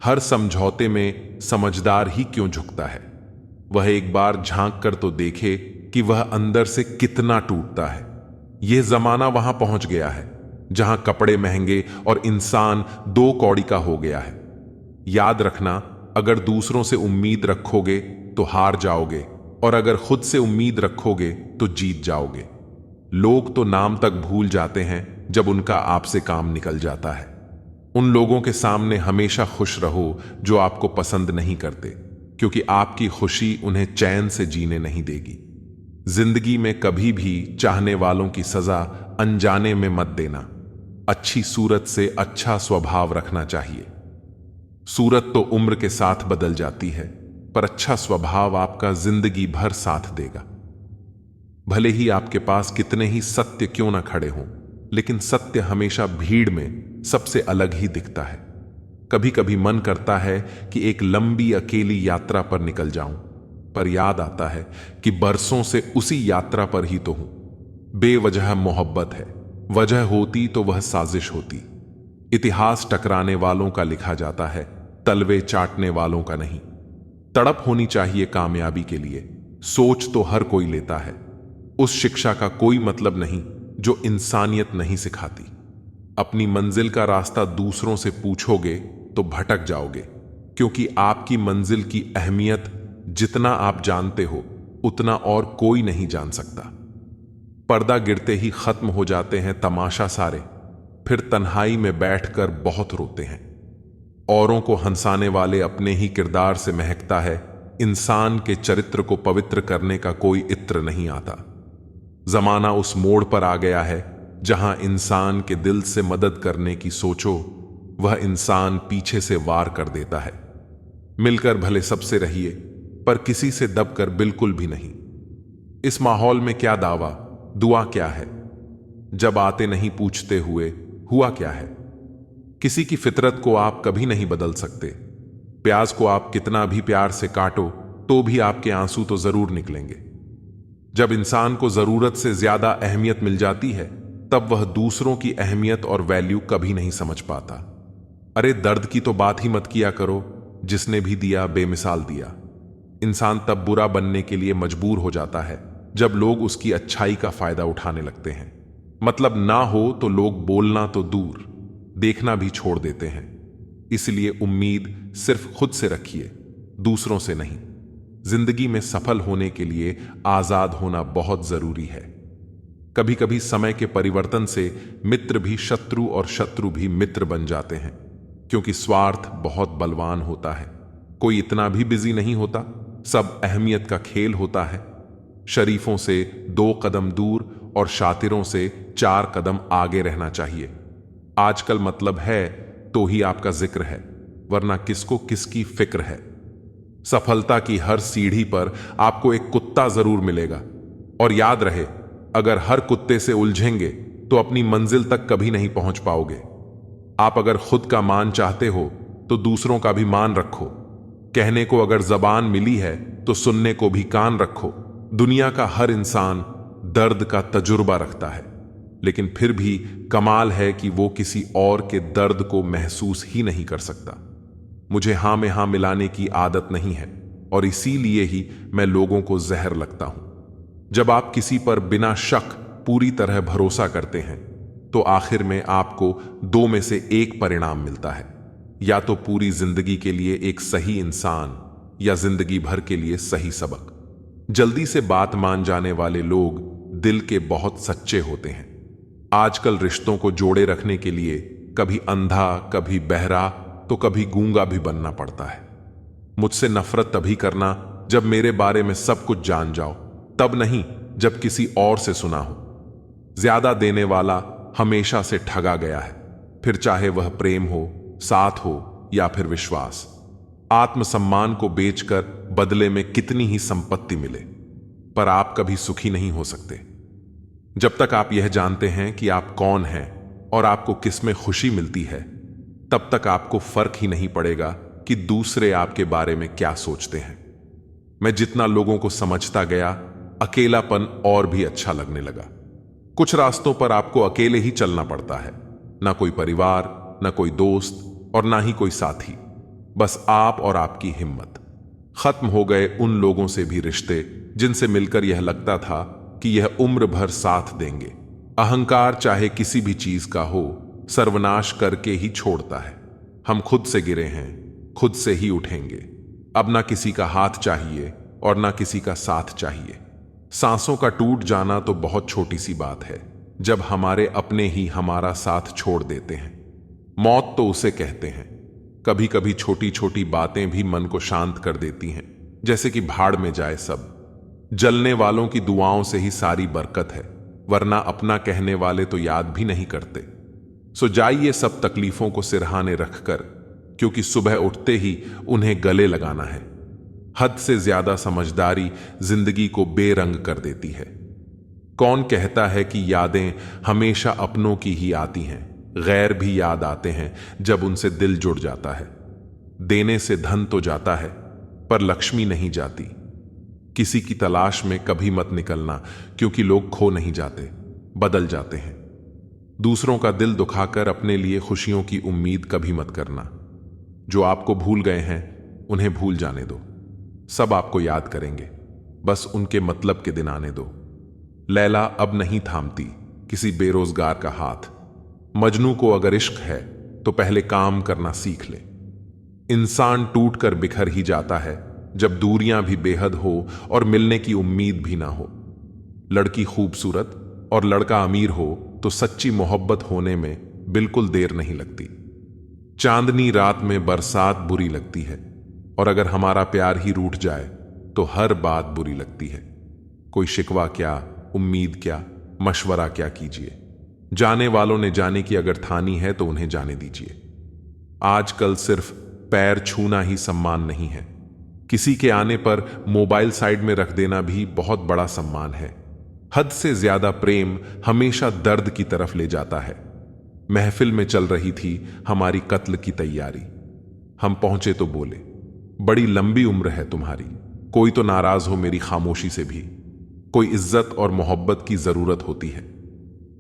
हर समझौते में समझदार ही क्यों झुकता है। वह एक बार झांक कर तो देखे कि वह अंदर से कितना टूटता है। यह जमाना वहां पहुंच गया है जहां कपड़े महंगे और इंसान 2 कौड़ी का हो गया है। याद रखना, अगर दूसरों से उम्मीद रखोगे तो हार जाओगे, और अगर खुद से उम्मीद रखोगे तो जीत जाओगे। लोग तो नाम तक भूल जाते हैं जब उनका आपसे काम निकल जाता है। उन लोगों के सामने हमेशा खुश रहो जो आपको पसंद नहीं करते, क्योंकि आपकी खुशी उन्हें चैन से जीने नहीं देगी। जिंदगी में कभी भी चाहने वालों की सजा अनजाने में मत देना। अच्छी सूरत से अच्छा स्वभाव रखना चाहिए। सूरत तो उम्र के साथ बदल जाती है, पर अच्छा स्वभाव आपका जिंदगी भर साथ देगा। भले ही आपके पास कितने ही सत्य क्यों ना खड़े हों, लेकिन सत्य हमेशा भीड़ में सबसे अलग ही दिखता है। कभी कभी मन करता है कि एक लंबी अकेली यात्रा पर निकल जाऊं, पर याद आता है कि बरसों से उसी यात्रा पर ही तो हूं। बेवजह मोहब्बत है, वजह होती तो वह साजिश होती। इतिहास टकराने वालों का लिखा जाता है, तलवे चाटने वालों का नहीं। तड़प होनी चाहिए कामयाबी के लिए। सोच तो हर कोई लेता है, उस शिक्षा का कोई मतलब नहीं जो इंसानियत नहीं सिखाती। अपनी मंजिल का रास्ता दूसरों से पूछोगे तो भटक जाओगे, क्योंकि आपकी मंजिल की अहमियत जितना आप जानते हो उतना और कोई नहीं जान सकता। पर्दा गिरते ही खत्म हो जाते हैं तमाशा सारे, फिर तन्हाई में बैठकर बहुत रोते हैं। औरों को हंसाने वाले अपने ही किरदार से महकता है, इंसान के चरित्र को पवित्र करने का कोई इत्र नहीं आता। जमाना उस मोड़ पर आ गया है जहां इंसान के दिल से मदद करने की सोचो, वह इंसान पीछे से वार कर देता है। मिलकर भले सबसे रहिए, पर किसी से दबकर बिल्कुल भी नहीं। इस माहौल में क्या दावा, दुआ क्या है? जब आते नहीं पूछते हुए हुआ क्या है? किसी की फितरत को आप कभी नहीं बदल सकते। प्याज को आप कितना भी प्यार से काटो तो भी आपके आंसू तो जरूर निकलेंगे। जब इंसान को जरूरत से ज्यादा अहमियत मिल जाती है, तब वह दूसरों की अहमियत और वैल्यू कभी नहीं समझ पाता। अरे दर्द की तो बात ही मत किया करो, जिसने भी दिया बेमिसाल दिया। इंसान तब बुरा बनने के लिए मजबूर हो जाता है जब लोग उसकी अच्छाई का फायदा उठाने लगते हैं। मतलब ना हो तो लोग बोलना तो दूर, देखना भी छोड़ देते हैं। इसलिए उम्मीद सिर्फ खुद से रखिए, दूसरों से नहीं। जिंदगी में सफल होने के लिए आजाद होना बहुत जरूरी है। कभी कभी समय के परिवर्तन से मित्र भी शत्रु और शत्रु भी मित्र बन जाते हैं, क्योंकि स्वार्थ बहुत बलवान होता है। कोई इतना भी बिजी नहीं होता, सब अहमियत का खेल होता है। शरीफों से 2 कदम दूर और शातिरों से 4 कदम आगे रहना चाहिए। आजकल मतलब है तो ही आपका जिक्र है, वरना किसको किसकी फिक्र है। सफलता की हर सीढ़ी पर आपको एक कुत्ता जरूर मिलेगा, और याद रहे, अगर हर कुत्ते से उलझेंगे तो अपनी मंजिल तक कभी नहीं पहुंच पाओगे। आप अगर खुद का मान चाहते हो तो दूसरों का भी मान रखो। कहने को अगर जबान मिली है तो सुनने को भी कान रखो। दुनिया का हर इंसान दर्द का तजुर्बा रखता है, लेकिन फिर भी कमाल है कि वो किसी और के दर्द को महसूस ही नहीं कर सकता। मुझे हां में हां मिलाने की आदत नहीं है, और इसीलिए ही मैं लोगों को जहर लगता हूं। जब आप किसी पर बिना शक पूरी तरह भरोसा करते हैं, तो आखिर में आपको 2 में से 1 परिणाम मिलता है। या तो पूरी जिंदगी के लिए एक सही इंसान, या जिंदगी भर के लिए सही सबक। जल्दी से बात मान जाने वाले लोग दिल के बहुत सच्चे होते हैं। आजकल रिश्तों को जोड़े रखने के लिए कभी अंधा, कभी बहरा, तो कभी गूंगा भी बनना पड़ता है। मुझसे नफरत तभी करना जब मेरे बारे में सब कुछ जान जाओ, तब नहीं जब किसी और से सुना हो। ज्यादा देने वाला हमेशा से ठगा गया है, फिर चाहे वह प्रेम हो, साथ हो या फिर विश्वास। आत्मसम्मान को बेचकर बदले में कितनी ही संपत्ति मिले, पर आप कभी सुखी नहीं हो सकते। जब तक आप यह जानते हैं कि आप कौन हैं और आपको किस में खुशी मिलती है, तब तक आपको फर्क ही नहीं पड़ेगा कि दूसरे आपके बारे में क्या सोचते हैं। मैं जितना लोगों को समझता गया, अकेलापन और भी अच्छा लगने लगा। कुछ रास्तों पर आपको अकेले ही चलना पड़ता है, ना कोई परिवार, ना कोई दोस्त और ना ही कोई साथी, बस आप और आपकी हिम्मत। खत्म हो गए उन लोगों से भी रिश्ते जिनसे मिलकर यह लगता था कि यह उम्र भर साथ देंगे। अहंकार चाहे किसी भी चीज का हो, सर्वनाश करके ही छोड़ता है। हम खुद से गिरे हैं, खुद से ही उठेंगे। अब ना किसी का हाथ चाहिए और ना किसी का साथ चाहिए। सांसों का टूट जाना तो बहुत छोटी सी बात है, जब हमारे अपने ही हमारा साथ छोड़ देते हैं। मौत तो उसे कहते हैं। कभी कभी छोटी छोटी बातें भी मन को शांत कर देती हैं, जैसे कि भाड़ में जाए सब। जलने वालों की दुआओं से ही सारी बरकत है, वरना अपना कहने वाले तो याद भी नहीं करते। सो जाइए सब तकलीफों को सिरहाने रखकर, क्योंकि सुबह उठते ही उन्हें गले लगाना है। हद से ज्यादा समझदारी जिंदगी को बेरंग कर देती है। कौन कहता है कि यादें हमेशा अपनों की ही आती हैं? गैर भी याद आते हैं जब उनसे दिल जुड़ जाता है। देने से धन तो जाता है, पर लक्ष्मी नहीं जाती। किसी की तलाश में कभी मत निकलना, क्योंकि लोग खो नहीं जाते, बदल जाते हैं। दूसरों का दिल दुखाकर अपने लिए खुशियों की उम्मीद कभी मत करना। जो आपको भूल गए हैं उन्हें भूल जाने दो। सब आपको याद करेंगे, बस उनके मतलब के दिन आने दो। लैला अब नहीं थामती किसी बेरोजगार का हाथ। मजनू को अगर इश्क है तो पहले काम करना सीख ले। इंसान टूट कर बिखर ही जाता है जब दूरियां भी बेहद हो और मिलने की उम्मीद भी ना हो। लड़की खूबसूरत और लड़का अमीर हो तो सच्ची मोहब्बत होने में बिल्कुल देर नहीं लगती। चांदनी रात में बरसात बुरी लगती है, और अगर हमारा प्यार ही रूठ जाए तो हर बात बुरी लगती है। कोई शिकवा क्या, उम्मीद क्या, मशवरा क्या कीजिए। जाने वालों ने जाने की अगर ठानी है तो उन्हें जाने दीजिए। आजकल सिर्फ पैर छूना ही सम्मान नहीं है, किसी के आने पर मोबाइल साइड में रख देना भी बहुत बड़ा सम्मान है। हद से ज्यादा प्रेम हमेशा दर्द की तरफ ले जाता है। महफिल में चल रही थी हमारी कत्ल की तैयारी। हम पहुंचे तो बोले, बड़ी लंबी उम्र है तुम्हारी। कोई तो नाराज हो मेरी खामोशी से भी। कोई इज्जत और मोहब्बत की जरूरत होती है।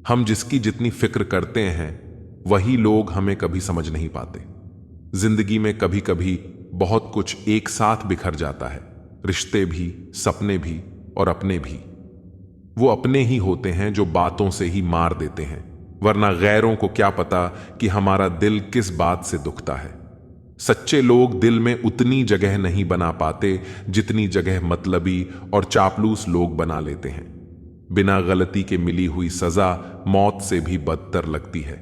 हम जिसकी जितनी फिक्र करते हैं वही लोग हमें कभी समझ नहीं पाते। जिंदगी में कभी कभी बहुत कुछ एक साथ बिखर जाता है, रिश्ते भी, सपने भी और अपने भी। वो अपने ही होते हैं जो बातों से ही मार देते हैं, वरना गैरों को क्या पता कि हमारा दिल किस बात से दुखता है। सच्चे लोग दिल में उतनी जगह नहीं बना पाते जितनी जगह मतलबी और चापलूस लोग बना लेते हैं। बिना गलती के मिली हुई सजा मौत से भी बदतर लगती है।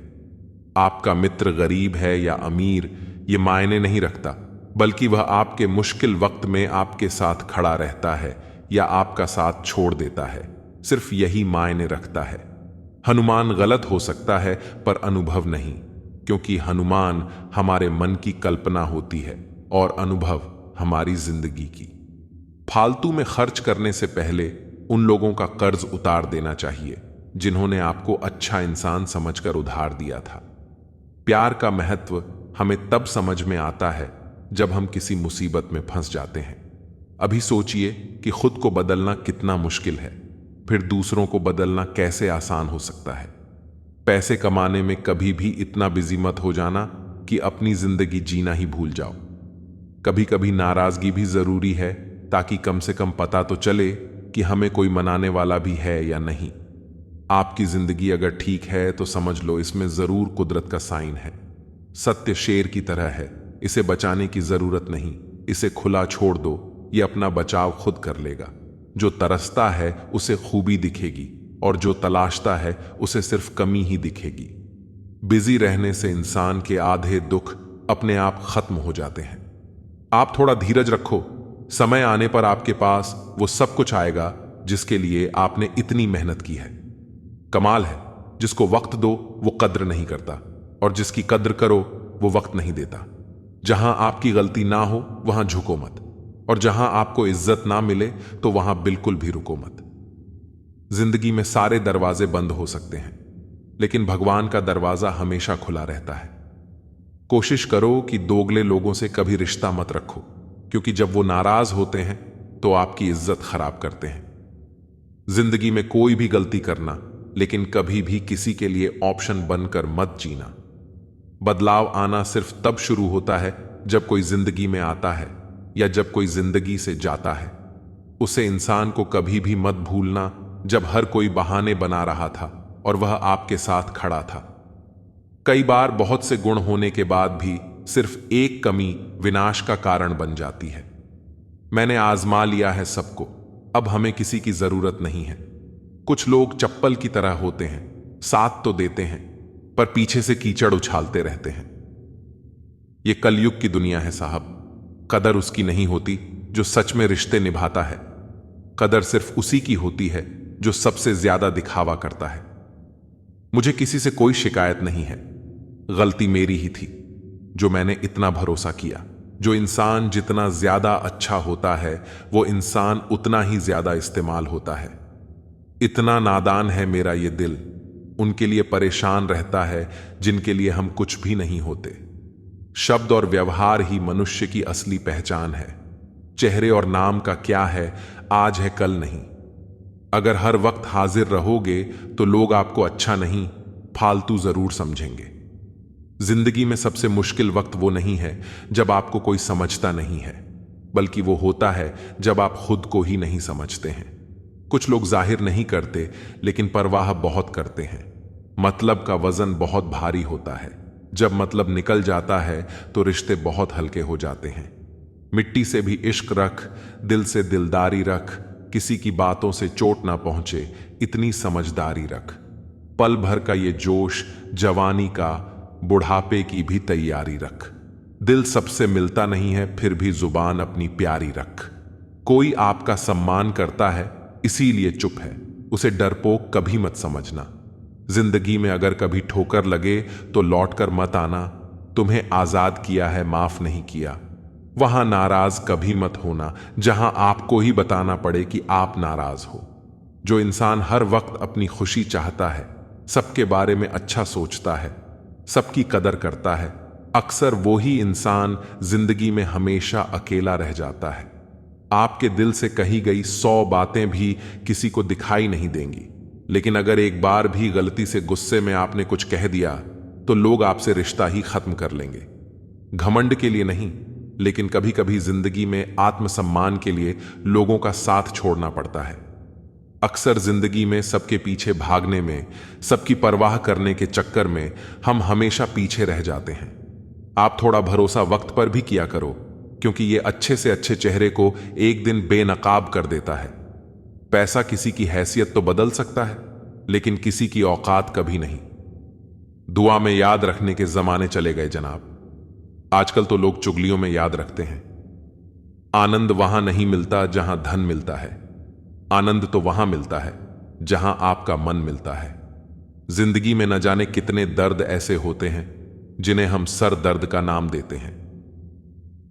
आपका मित्र गरीब है या अमीर ये मायने नहीं रखता, बल्कि वह आपके मुश्किल वक्त में आपके साथ खड़ा रहता है या आपका साथ छोड़ देता है। सिर्फ यही मायने रखता है। हनुमान गलत हो सकता है पर अनुभव नहीं, क्योंकि हनुमान हमारे मन की कल्पना होती है और अनुभव हमारी जिंदगी की। फालतू में खर्च करने से पहले उन लोगों का कर्ज उतार देना चाहिए जिन्होंने आपको अच्छा इंसान समझकर उधार दिया था। प्यार का महत्व हमें तब समझ में आता है जब हम किसी मुसीबत में फंस जाते हैं। अभी सोचिए कि खुद को बदलना कितना मुश्किल है, फिर दूसरों को बदलना कैसे आसान हो सकता है। पैसे कमाने में कभी भी इतना बिजी मत हो जाना कि अपनी जिंदगी जीना ही भूल जाओ। कभी कभी नाराजगी भी जरूरी है, ताकि कम से कम पता तो चले कि हमें कोई मनाने वाला भी है या नहीं। आपकी जिंदगी अगर ठीक है तो समझ लो इसमें जरूर कुदरत का साइन है। सत्य शेर की तरह है, इसे बचाने की जरूरत नहीं, इसे खुला छोड़ दो, ये अपना बचाव खुद कर लेगा। जो तरसता है उसे खूबी दिखेगी और जो तलाशता है उसे सिर्फ कमी ही दिखेगी। बिजी रहने से इंसान के आधे दुख अपने आप खत्म हो जाते हैं। आप थोड़ा धीरज रखो, समय आने पर आपके पास वो सब कुछ आएगा जिसके लिए आपने इतनी मेहनत की है। कमाल है, जिसको वक्त दो वो कद्र नहीं करता, और जिसकी कद्र करो वो वक्त नहीं देता। जहां आपकी गलती ना हो वहां झुको मत, और जहां आपको इज्जत ना मिले तो वहां बिल्कुल भी रुको मत। जिंदगी में सारे दरवाजे बंद हो सकते हैं, लेकिन भगवान का दरवाजा हमेशा खुला रहता है। कोशिश करो कि दोगले लोगों से कभी रिश्ता मत रखो, क्योंकि जब वो नाराज होते हैं तो आपकी इज्जत खराब करते हैं। जिंदगी में कोई भी गलती करना, लेकिन कभी भी किसी के लिए ऑप्शन बनकर मत जीना। बदलाव आना सिर्फ तब शुरू होता है जब कोई जिंदगी में आता है या जब कोई जिंदगी से जाता है। उसे इंसान को कभी भी मत भूलना जब हर कोई बहाने बना रहा था और वह आपके साथ खड़ा था। कई बार बहुत से गुण होने के बाद भी सिर्फ एक कमी विनाश का कारण बन जाती है। मैंने आजमा लिया है सबको, अब हमें किसी की जरूरत नहीं है। कुछ लोग चप्पल की तरह होते हैं, साथ तो देते हैं पर पीछे से कीचड़ उछालते रहते हैं। यह कलयुग की दुनिया है साहब। कदर उसकी नहीं होती जो सच में रिश्ते निभाता है। कदर सिर्फ उसी की होती है जो सबसे ज्यादा दिखावा करता है। मुझे किसी से कोई शिकायत नहीं है, गलती मेरी ही थी जो मैंने इतना भरोसा किया। जो इंसान जितना ज्यादा अच्छा होता है वो इंसान उतना ही ज्यादा इस्तेमाल होता है। इतना नादान है मेरा ये दिल, उनके लिए परेशान रहता है जिनके लिए हम कुछ भी नहीं होते। शब्द और व्यवहार ही मनुष्य की असली पहचान है। चेहरे और नाम का क्या है, आज है कल नहीं। अगर हर वक्त हाजिर रहोगे तो लोग आपको अच्छा नहीं, फालतू जरूर समझेंगे। जिंदगी में सबसे मुश्किल वक्त वो नहीं है जब आपको कोई समझता नहीं है, बल्कि वो होता है जब आप खुद को ही नहीं समझते हैं। कुछ लोग जाहिर नहीं करते लेकिन परवाह बहुत करते हैं। मतलब का वजन बहुत भारी होता है। जब मतलब निकल जाता है तो रिश्ते बहुत हल्के हो जाते हैं। मिट्टी से भी इश्क रख, दिल से दिलदारी रख, किसी की बातों से चोट ना पहुंचे इतनी समझदारी रख। पल भर का ये जोश, जवानी का, बुढ़ापे की भी तैयारी रख। दिल सबसे मिलता नहीं है फिर भी जुबान अपनी प्यारी रख। कोई आपका सम्मान करता है इसीलिए चुप है, उसे डरपोक कभी मत समझना। जिंदगी में अगर कभी ठोकर लगे तो लौटकर मत आना। तुम्हें आजाद किया है, माफ नहीं किया। वहां नाराज कभी मत होना जहां आपको ही बताना पड़े कि आप नाराज हो। जो इंसान हर वक्त अपनी खुशी चाहता है, सबके बारे में अच्छा सोचता है, सबकी कदर करता है, अक्सर वो ही इंसान जिंदगी में हमेशा अकेला रह जाता है। आपके दिल से कही गई 100 बातें भी किसी को दिखाई नहीं देंगी, लेकिन अगर एक बार भी गलती से गुस्से में आपने कुछ कह दिया तो लोग आपसे रिश्ता ही खत्म कर लेंगे। घमंड के लिए नहीं, लेकिन कभी कभी जिंदगी में आत्मसम्मान के लिए लोगों का साथ छोड़ना पड़ता है। अक्सर जिंदगी में सबके पीछे भागने में, सबकी परवाह करने के चक्कर में हम हमेशा पीछे रह जाते हैं। आप थोड़ा भरोसा वक्त पर भी किया करो, क्योंकि ये अच्छे से अच्छे चेहरे को एक दिन बेनकाब कर देता है। पैसा किसी की हैसियत तो बदल सकता है, लेकिन किसी की औकात कभी नहीं। दुआ में याद रखने के जमाने चले गए जनाब। आजकल तो लोग चुगलियों में याद रखते हैं। आनंद वहां नहीं मिलता जहां धन मिलता है। आनंद तो वहां मिलता है जहां आपका मन मिलता है। जिंदगी में न जाने कितने दर्द ऐसे होते हैं जिन्हें हम सर दर्द का नाम देते हैं।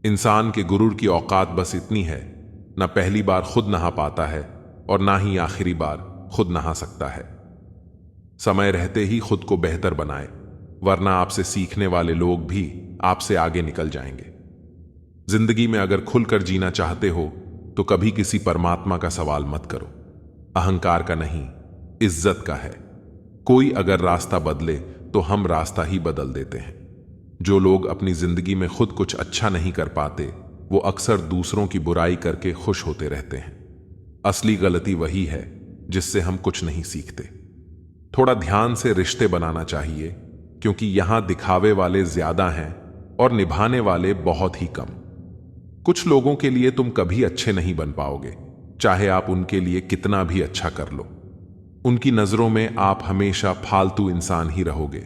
इंसान के गुरूर की औकात बस इतनी है, न पहली बार खुद नहा पाता है और ना ही आखिरी बार खुद नहा सकता है। समय रहते ही खुद को बेहतर बनाए, वरना आपसे सीखने वाले लोग भी आपसे आगे निकल जाएंगे। जिंदगी में अगर खुलकर जीना चाहते हो तो कभी किसी परमात्मा का सवाल मत करो। अहंकार का नहीं, इज्जत का है। कोई अगर रास्ता बदले तो हम रास्ता ही बदल देते हैं। जो लोग अपनी जिंदगी में खुद कुछ अच्छा नहीं कर पाते, वो अक्सर दूसरों की बुराई करके खुश होते रहते हैं। असली गलती वही है जिससे हम कुछ नहीं सीखते। थोड़ा ध्यान से रिश्ते बनाना चाहिए, क्योंकि यहां दिखावे वाले ज्यादा हैं और निभाने वाले बहुत ही कम। कुछ लोगों के लिए तुम कभी अच्छे नहीं बन पाओगे, चाहे आप उनके लिए कितना भी अच्छा कर लो। उनकी नजरों में आप हमेशा फालतू इंसान ही रहोगे।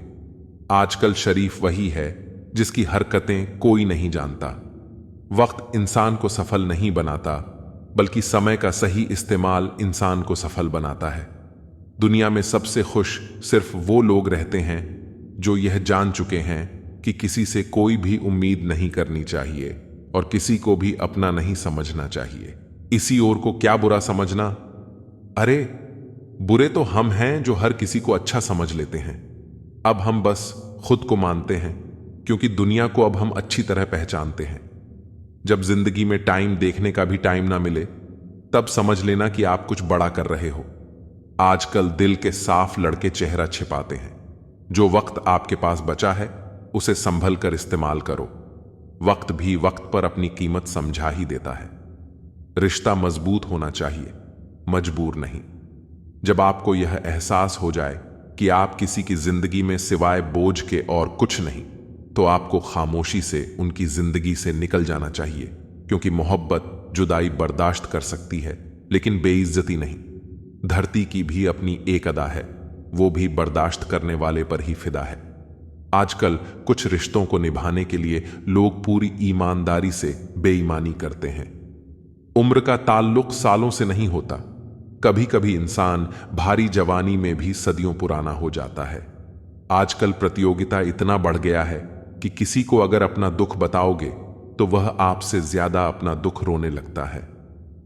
आजकल शरीफ वही है जिसकी हरकतें कोई नहीं जानता। वक्त इंसान को सफल नहीं बनाता, बल्कि समय का सही इस्तेमाल इंसान को सफल बनाता है। दुनिया में सबसे खुश सिर्फ वो लोग रहते हैं जो यह जान चुके हैं कि किसी से कोई भी उम्मीद नहीं करनी चाहिए और किसी को भी अपना नहीं समझना चाहिए। इसी ओर को क्या बुरा समझना? अरे बुरे तो हम हैं जो हर किसी को अच्छा समझ लेते हैं। अब हम बस खुद को मानते हैं, क्योंकि दुनिया को अब हम अच्छी तरह पहचानते हैं। जब जिंदगी में टाइम देखने का भी टाइम ना मिले, तब समझ लेना कि आप कुछ बड़ा कर रहे हो। आजकल दिल के साफ लड़के चेहरा छिपाते हैं। जो वक्त आपके पास बचा है उसे संभल कर इस्तेमाल करो। वक्त भी वक्त पर अपनी कीमत समझा ही देता है। रिश्ता मजबूत होना चाहिए, मजबूर नहीं। जब आपको यह एहसास हो जाए कि आप किसी की जिंदगी में सिवाय बोझ के और कुछ नहीं, तो आपको खामोशी से उनकी जिंदगी से निकल जाना चाहिए, क्योंकि मोहब्बत जुदाई बर्दाश्त कर सकती है, लेकिन बेइज्जती नहीं। धरती की भी अपनी एक अदा है, वो भी बर्दाश्त करने वाले पर ही फिदा है। आजकल कुछ रिश्तों को निभाने के लिए लोग पूरी ईमानदारी से बेईमानी करते हैं। उम्र का ताल्लुक सालों से नहीं होता। कभी कभी इंसान भारी जवानी में भी सदियों पुराना हो जाता है। आजकल प्रतियोगिता इतना बढ़ गया है कि किसी को अगर अपना दुख बताओगे तो वह आपसे ज्यादा अपना दुख रोने लगता है।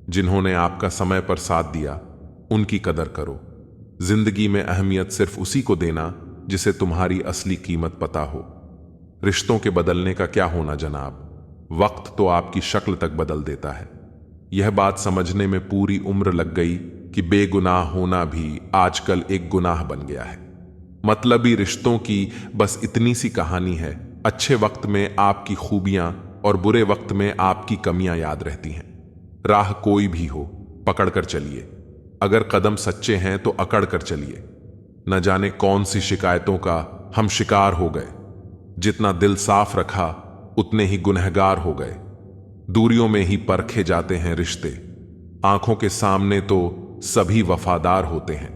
जिन्होंने आपका समय पर साथ दिया, उनकी कदर करो। जिंदगी में अहमियत सिर्फ उसी को देना जिसे तुम्हारी असली कीमत पता हो। रिश्तों के बदलने का क्या होना जनाब, वक्त तो आपकी शक्ल तक बदल देता है। यह बात समझने में पूरी उम्र लग गई कि बेगुनाह होना भी आजकल एक गुनाह बन गया है। मतलबी रिश्तों की बस इतनी सी कहानी है, अच्छे वक्त में आपकी खूबियां और बुरे वक्त में आपकी कमियां याद रहती हैं। राह कोई भी हो, पकड़ कर चलिए। अगर कदम सच्चे हैं तो अकड़ कर चलिए। न जाने कौन सी शिकायतों का हम शिकार हो गए। जितना दिल साफ रखा उतने ही गुनहगार हो गए। दूरियों में ही परखे जाते हैं रिश्ते, आंखों के सामने तो सभी वफादार होते हैं।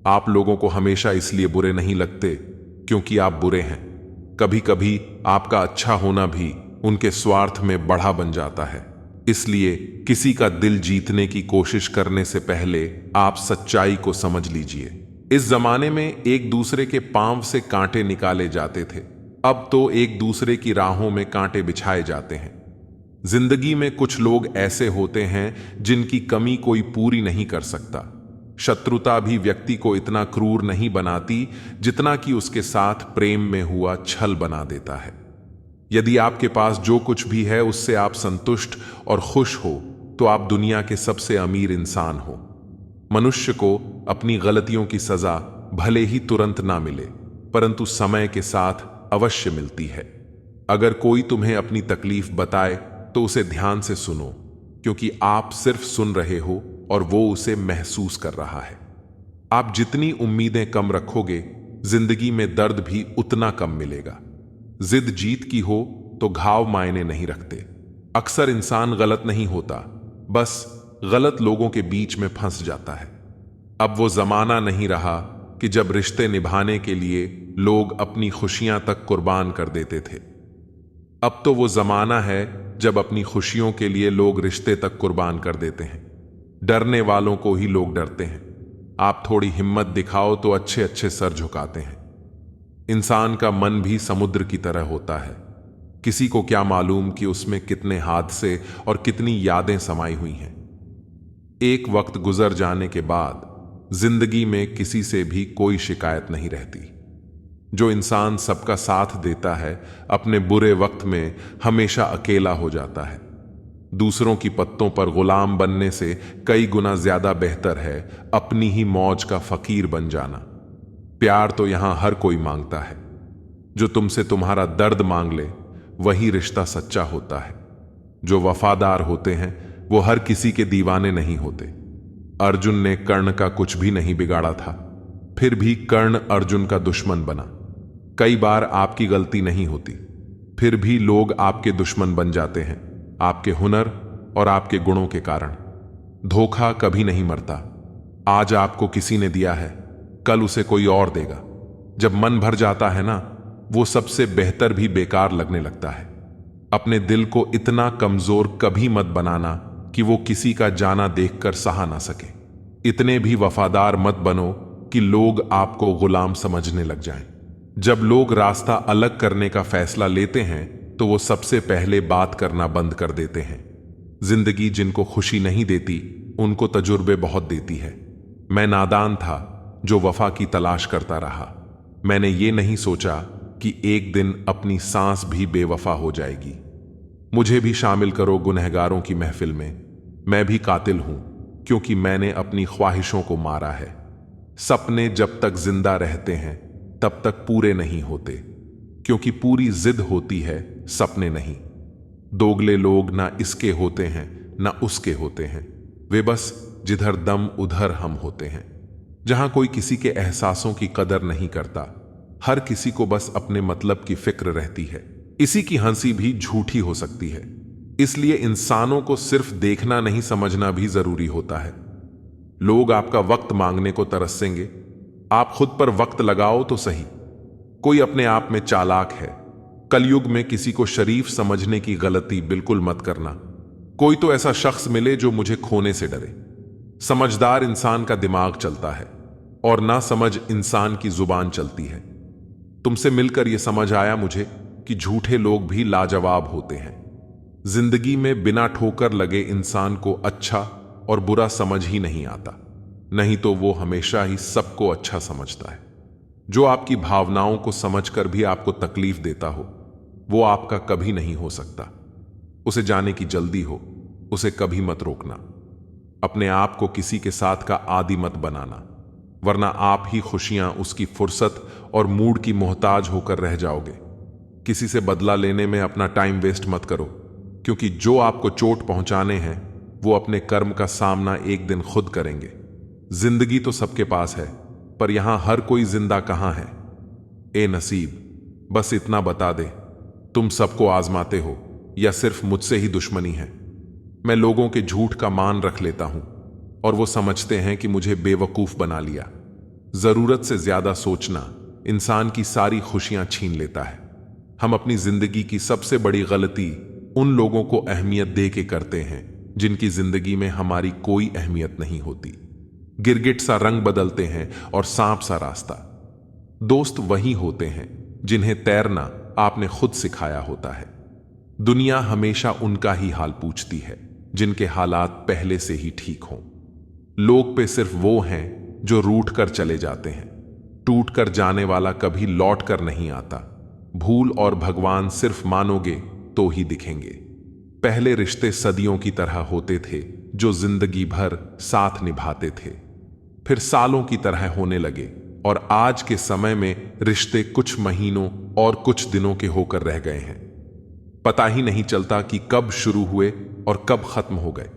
आप लोगों को हमेशा इसलिए बुरे नहीं लगते क्योंकि आप बुरे हैं। कभी कभी आपका अच्छा होना भी उनके स्वार्थ में बढ़ा बन जाता है। इसलिए किसी का दिल जीतने की कोशिश करने से पहले आप सच्चाई को समझ लीजिए। इस जमाने में एक दूसरे के पांव से कांटे निकाले जाते थे, अब तो एक दूसरे की राहों में कांटे बिछाए जाते हैं। जिंदगी में कुछ लोग ऐसे होते हैं जिनकी कमी कोई पूरी नहीं कर सकता। शत्रुता भी व्यक्ति को इतना क्रूर नहीं बनाती जितना कि उसके साथ प्रेम में हुआ छल बना देता है। यदि आपके पास जो कुछ भी है उससे आप संतुष्ट और खुश हो तो आप दुनिया के सबसे अमीर इंसान हो। मनुष्य को अपनी गलतियों की सजा भले ही तुरंत ना मिले, परंतु समय के साथ अवश्य मिलती है। अगर कोई तुम्हें अपनी तकलीफ बताए तो उसे ध्यान से सुनो, क्योंकि आप सिर्फ सुन रहे हो और वो उसे महसूस कर रहा है। आप जितनी उम्मीदें कम रखोगे, जिंदगी में दर्द भी उतना कम मिलेगा। जिद जीत की हो तो घाव मायने नहीं रखते। अक्सर इंसान गलत नहीं होता, बस गलत लोगों के बीच में फंस जाता है। अब वो जमाना नहीं रहा कि जब रिश्ते निभाने के लिए लोग अपनी खुशियां तक कुर्बान कर देते थे। अब तो वो जमाना है जब अपनी खुशियों के लिए लोग रिश्ते तक कुर्बान कर देते हैं। डरने वालों को ही लोग डरते हैं। आप थोड़ी हिम्मत दिखाओ तो अच्छे अच्छे सर झुकाते हैं। इंसान का मन भी समुद्र की तरह होता है। किसी को क्या मालूम कि उसमें कितने हादसे और कितनी यादें समाई हुई हैं। एक वक्त गुजर जाने के बाद जिंदगी में किसी से भी कोई शिकायत नहीं रहती। जो इंसान सबका साथ देता है, अपने बुरे वक्त में हमेशा अकेला हो जाता है। दूसरों की पत्तों पर गुलाम बनने से कई गुना ज्यादा बेहतर है अपनी ही मौज का फकीर बन जाना। प्यार तो यहां हर कोई मांगता है। जो तुमसे तुम्हारा दर्द मांग ले वही रिश्ता सच्चा होता है। जो वफादार होते हैं वो हर किसी के दीवाने नहीं होते। अर्जुन ने कर्ण का कुछ भी नहीं बिगाड़ा था, फिर भी कर्ण अर्जुन का दुश्मन बना। कई बार आपकी गलती नहीं होती, फिर भी लोग आपके दुश्मन बन जाते हैं, आपके हुनर और आपके गुणों के कारण। धोखा कभी नहीं मरता। आज आपको किसी ने दिया है, कल उसे कोई और देगा। जब मन भर जाता है ना, वो सबसे बेहतर भी बेकार लगने लगता है। अपने दिल को इतना कमजोर कभी मत बनाना कि वो किसी का जाना देखकर सहा ना सके। इतने भी वफादार मत बनो कि लोग आपको गुलाम समझने लग जाएं। जब लोग रास्ता अलग करने का फैसला लेते हैं तो वो सबसे पहले बात करना बंद कर देते हैं। जिंदगी जिनको खुशी नहीं देती उनको तजुर्बे बहुत देती है। मैं नादान था जो वफा की तलाश करता रहा। मैंने ये नहीं सोचा कि एक दिन अपनी सांस भी बेवफा हो जाएगी। मुझे भी शामिल करो गुनहगारों की महफिल में। मैं भी कातिल हूं क्योंकि मैंने अपनी ख्वाहिशों को मारा है। सपने जब तक जिंदा रहते हैं तब तक पूरे नहीं होते, क्योंकि पूरी जिद होती है, सपने नहीं। दोगले लोग ना इसके होते हैं ना उसके होते हैं। वे बस जिधर दम उधर हम होते हैं। जहां कोई किसी के एहसासों की कदर नहीं करता, हर किसी को बस अपने मतलब की फिक्र रहती है। इसी की हंसी भी झूठी हो सकती है। इसलिए इंसानों को सिर्फ देखना नहीं समझना भी जरूरी होता है। लोग आपका वक्त मांगने को तरसेंगे, आप खुद पर वक्त लगाओ तो सही। कोई अपने आप में चालाक है। कलयुग में किसी को शरीफ समझने की गलती बिल्कुल मत करना। कोई तो ऐसा शख्स मिले जो मुझे खोने से डरे। समझदार इंसान का दिमाग चलता है और ना समझ इंसान की जुबान चलती है। तुमसे मिलकर यह समझ आया मुझे कि झूठे लोग भी लाजवाब होते हैं। जिंदगी में बिना ठोकर लगे इंसान को अच्छा और बुरा समझ ही नहीं आता, नहीं तो वो हमेशा ही सबको अच्छा समझता है। जो आपकी भावनाओं को समझकर भी आपको तकलीफ देता हो, वो आपका कभी नहीं हो सकता। उसे जाने की जल्दी हो, उसे कभी मत रोकना। अपने आप को किसी के साथ का आदी मत बनाना, वरना आप ही खुशियां उसकी फुर्सत और मूड की मोहताज होकर रह जाओगे। किसी से बदला लेने में अपना टाइम वेस्ट मत करो, क्योंकि जो आपको चोट पहुंचाने हैं वो अपने कर्म का सामना एक दिन खुद करेंगे। जिंदगी तो सबके पास है, पर यहां हर कोई जिंदा कहां है? ए नसीब, बस इतना बता दे, तुम सबको आजमाते हो या सिर्फ मुझसे ही दुश्मनी है? मैं लोगों के झूठ का मान रख लेता हूं और वो समझते हैं कि मुझे बेवकूफ बना लिया। जरूरत से ज्यादा सोचना इंसान की सारी खुशियां छीन लेता है। हम अपनी जिंदगी की सबसे बड़ी गलती उन लोगों को अहमियत दे के करते हैं जिनकी जिंदगी में हमारी कोई अहमियत नहीं होती। गिरगिट सा रंग बदलते हैं और सांप सा रास्ता। दोस्त वही होते हैं जिन्हें तैरना आपने खुद सिखाया होता है। दुनिया हमेशा उनका ही हाल पूछती है जिनके हालात पहले से ही ठीक हों। लोग पे सिर्फ वो हैं जो रूठ कर चले जाते हैं। टूट कर जाने वाला कभी लौट कर नहीं आता। भूल और भगवान सिर्फ मानोगे तो ही दिखेंगे। पहले रिश्ते सदियों की तरह होते थे जो जिंदगी भर साथ निभाते थे, फिर सालों की तरह होने लगे और आज के समय में रिश्ते कुछ महीनों और कुछ दिनों के होकर रह गए हैं। पता ही नहीं चलता कि कब शुरू हुए और कब खत्म हो गए।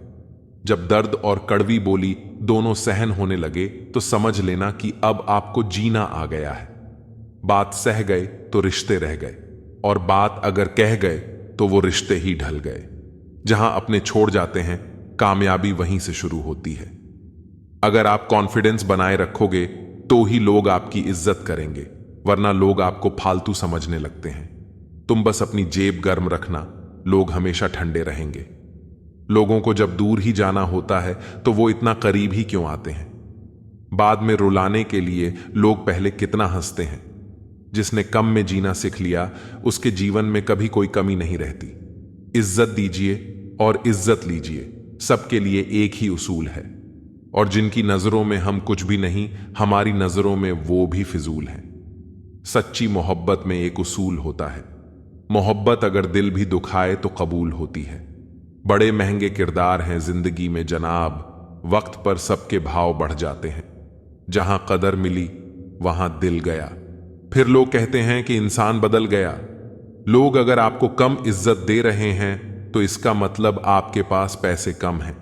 जब दर्द और कड़वी बोली दोनों सहन होने लगे तो समझ लेना कि अब आपको जीना आ गया है। बात सह गए तो रिश्ते रह गए, और बात अगर कह गए तो वो रिश्ते ही ढल गए। जहां अपने छोड़ जाते हैं, कामयाबी वहीं से शुरू होती है। अगर आप कॉन्फिडेंस बनाए रखोगे तो ही लोग आपकी इज्जत करेंगे, वरना लोग आपको फालतू समझने लगते हैं। तुम बस अपनी जेब गर्म रखना, लोग हमेशा ठंडे रहेंगे। लोगों को जब दूर ही जाना होता है तो वो इतना करीब ही क्यों आते हैं? बाद में रुलाने के लिए लोग पहले कितना हंसते हैं। जिसने कम में जीना सीख लिया उसके जीवन में कभी कोई कमी नहीं रहती। इज्जत दीजिए और इज्जत लीजिए, सबके लिए एक ही उसूल है। और जिनकी नजरों में हम कुछ भी नहीं, हमारी नजरों में वो भी फिजूल है। सच्ची मोहब्बत में एक उसूल होता है, मोहब्बत अगर दिल भी दुखाए तो कबूल होती है। बड़े महंगे किरदार हैं जिंदगी में जनाब, वक्त पर सबके भाव बढ़ जाते हैं। जहां कदर मिली वहां दिल गया। फिर लोग कहते हैं कि इंसान बदल गया। लोग अगर आपको कम इज्जत दे रहे हैं तो इसका मतलब आपके पास पैसे कम हैं।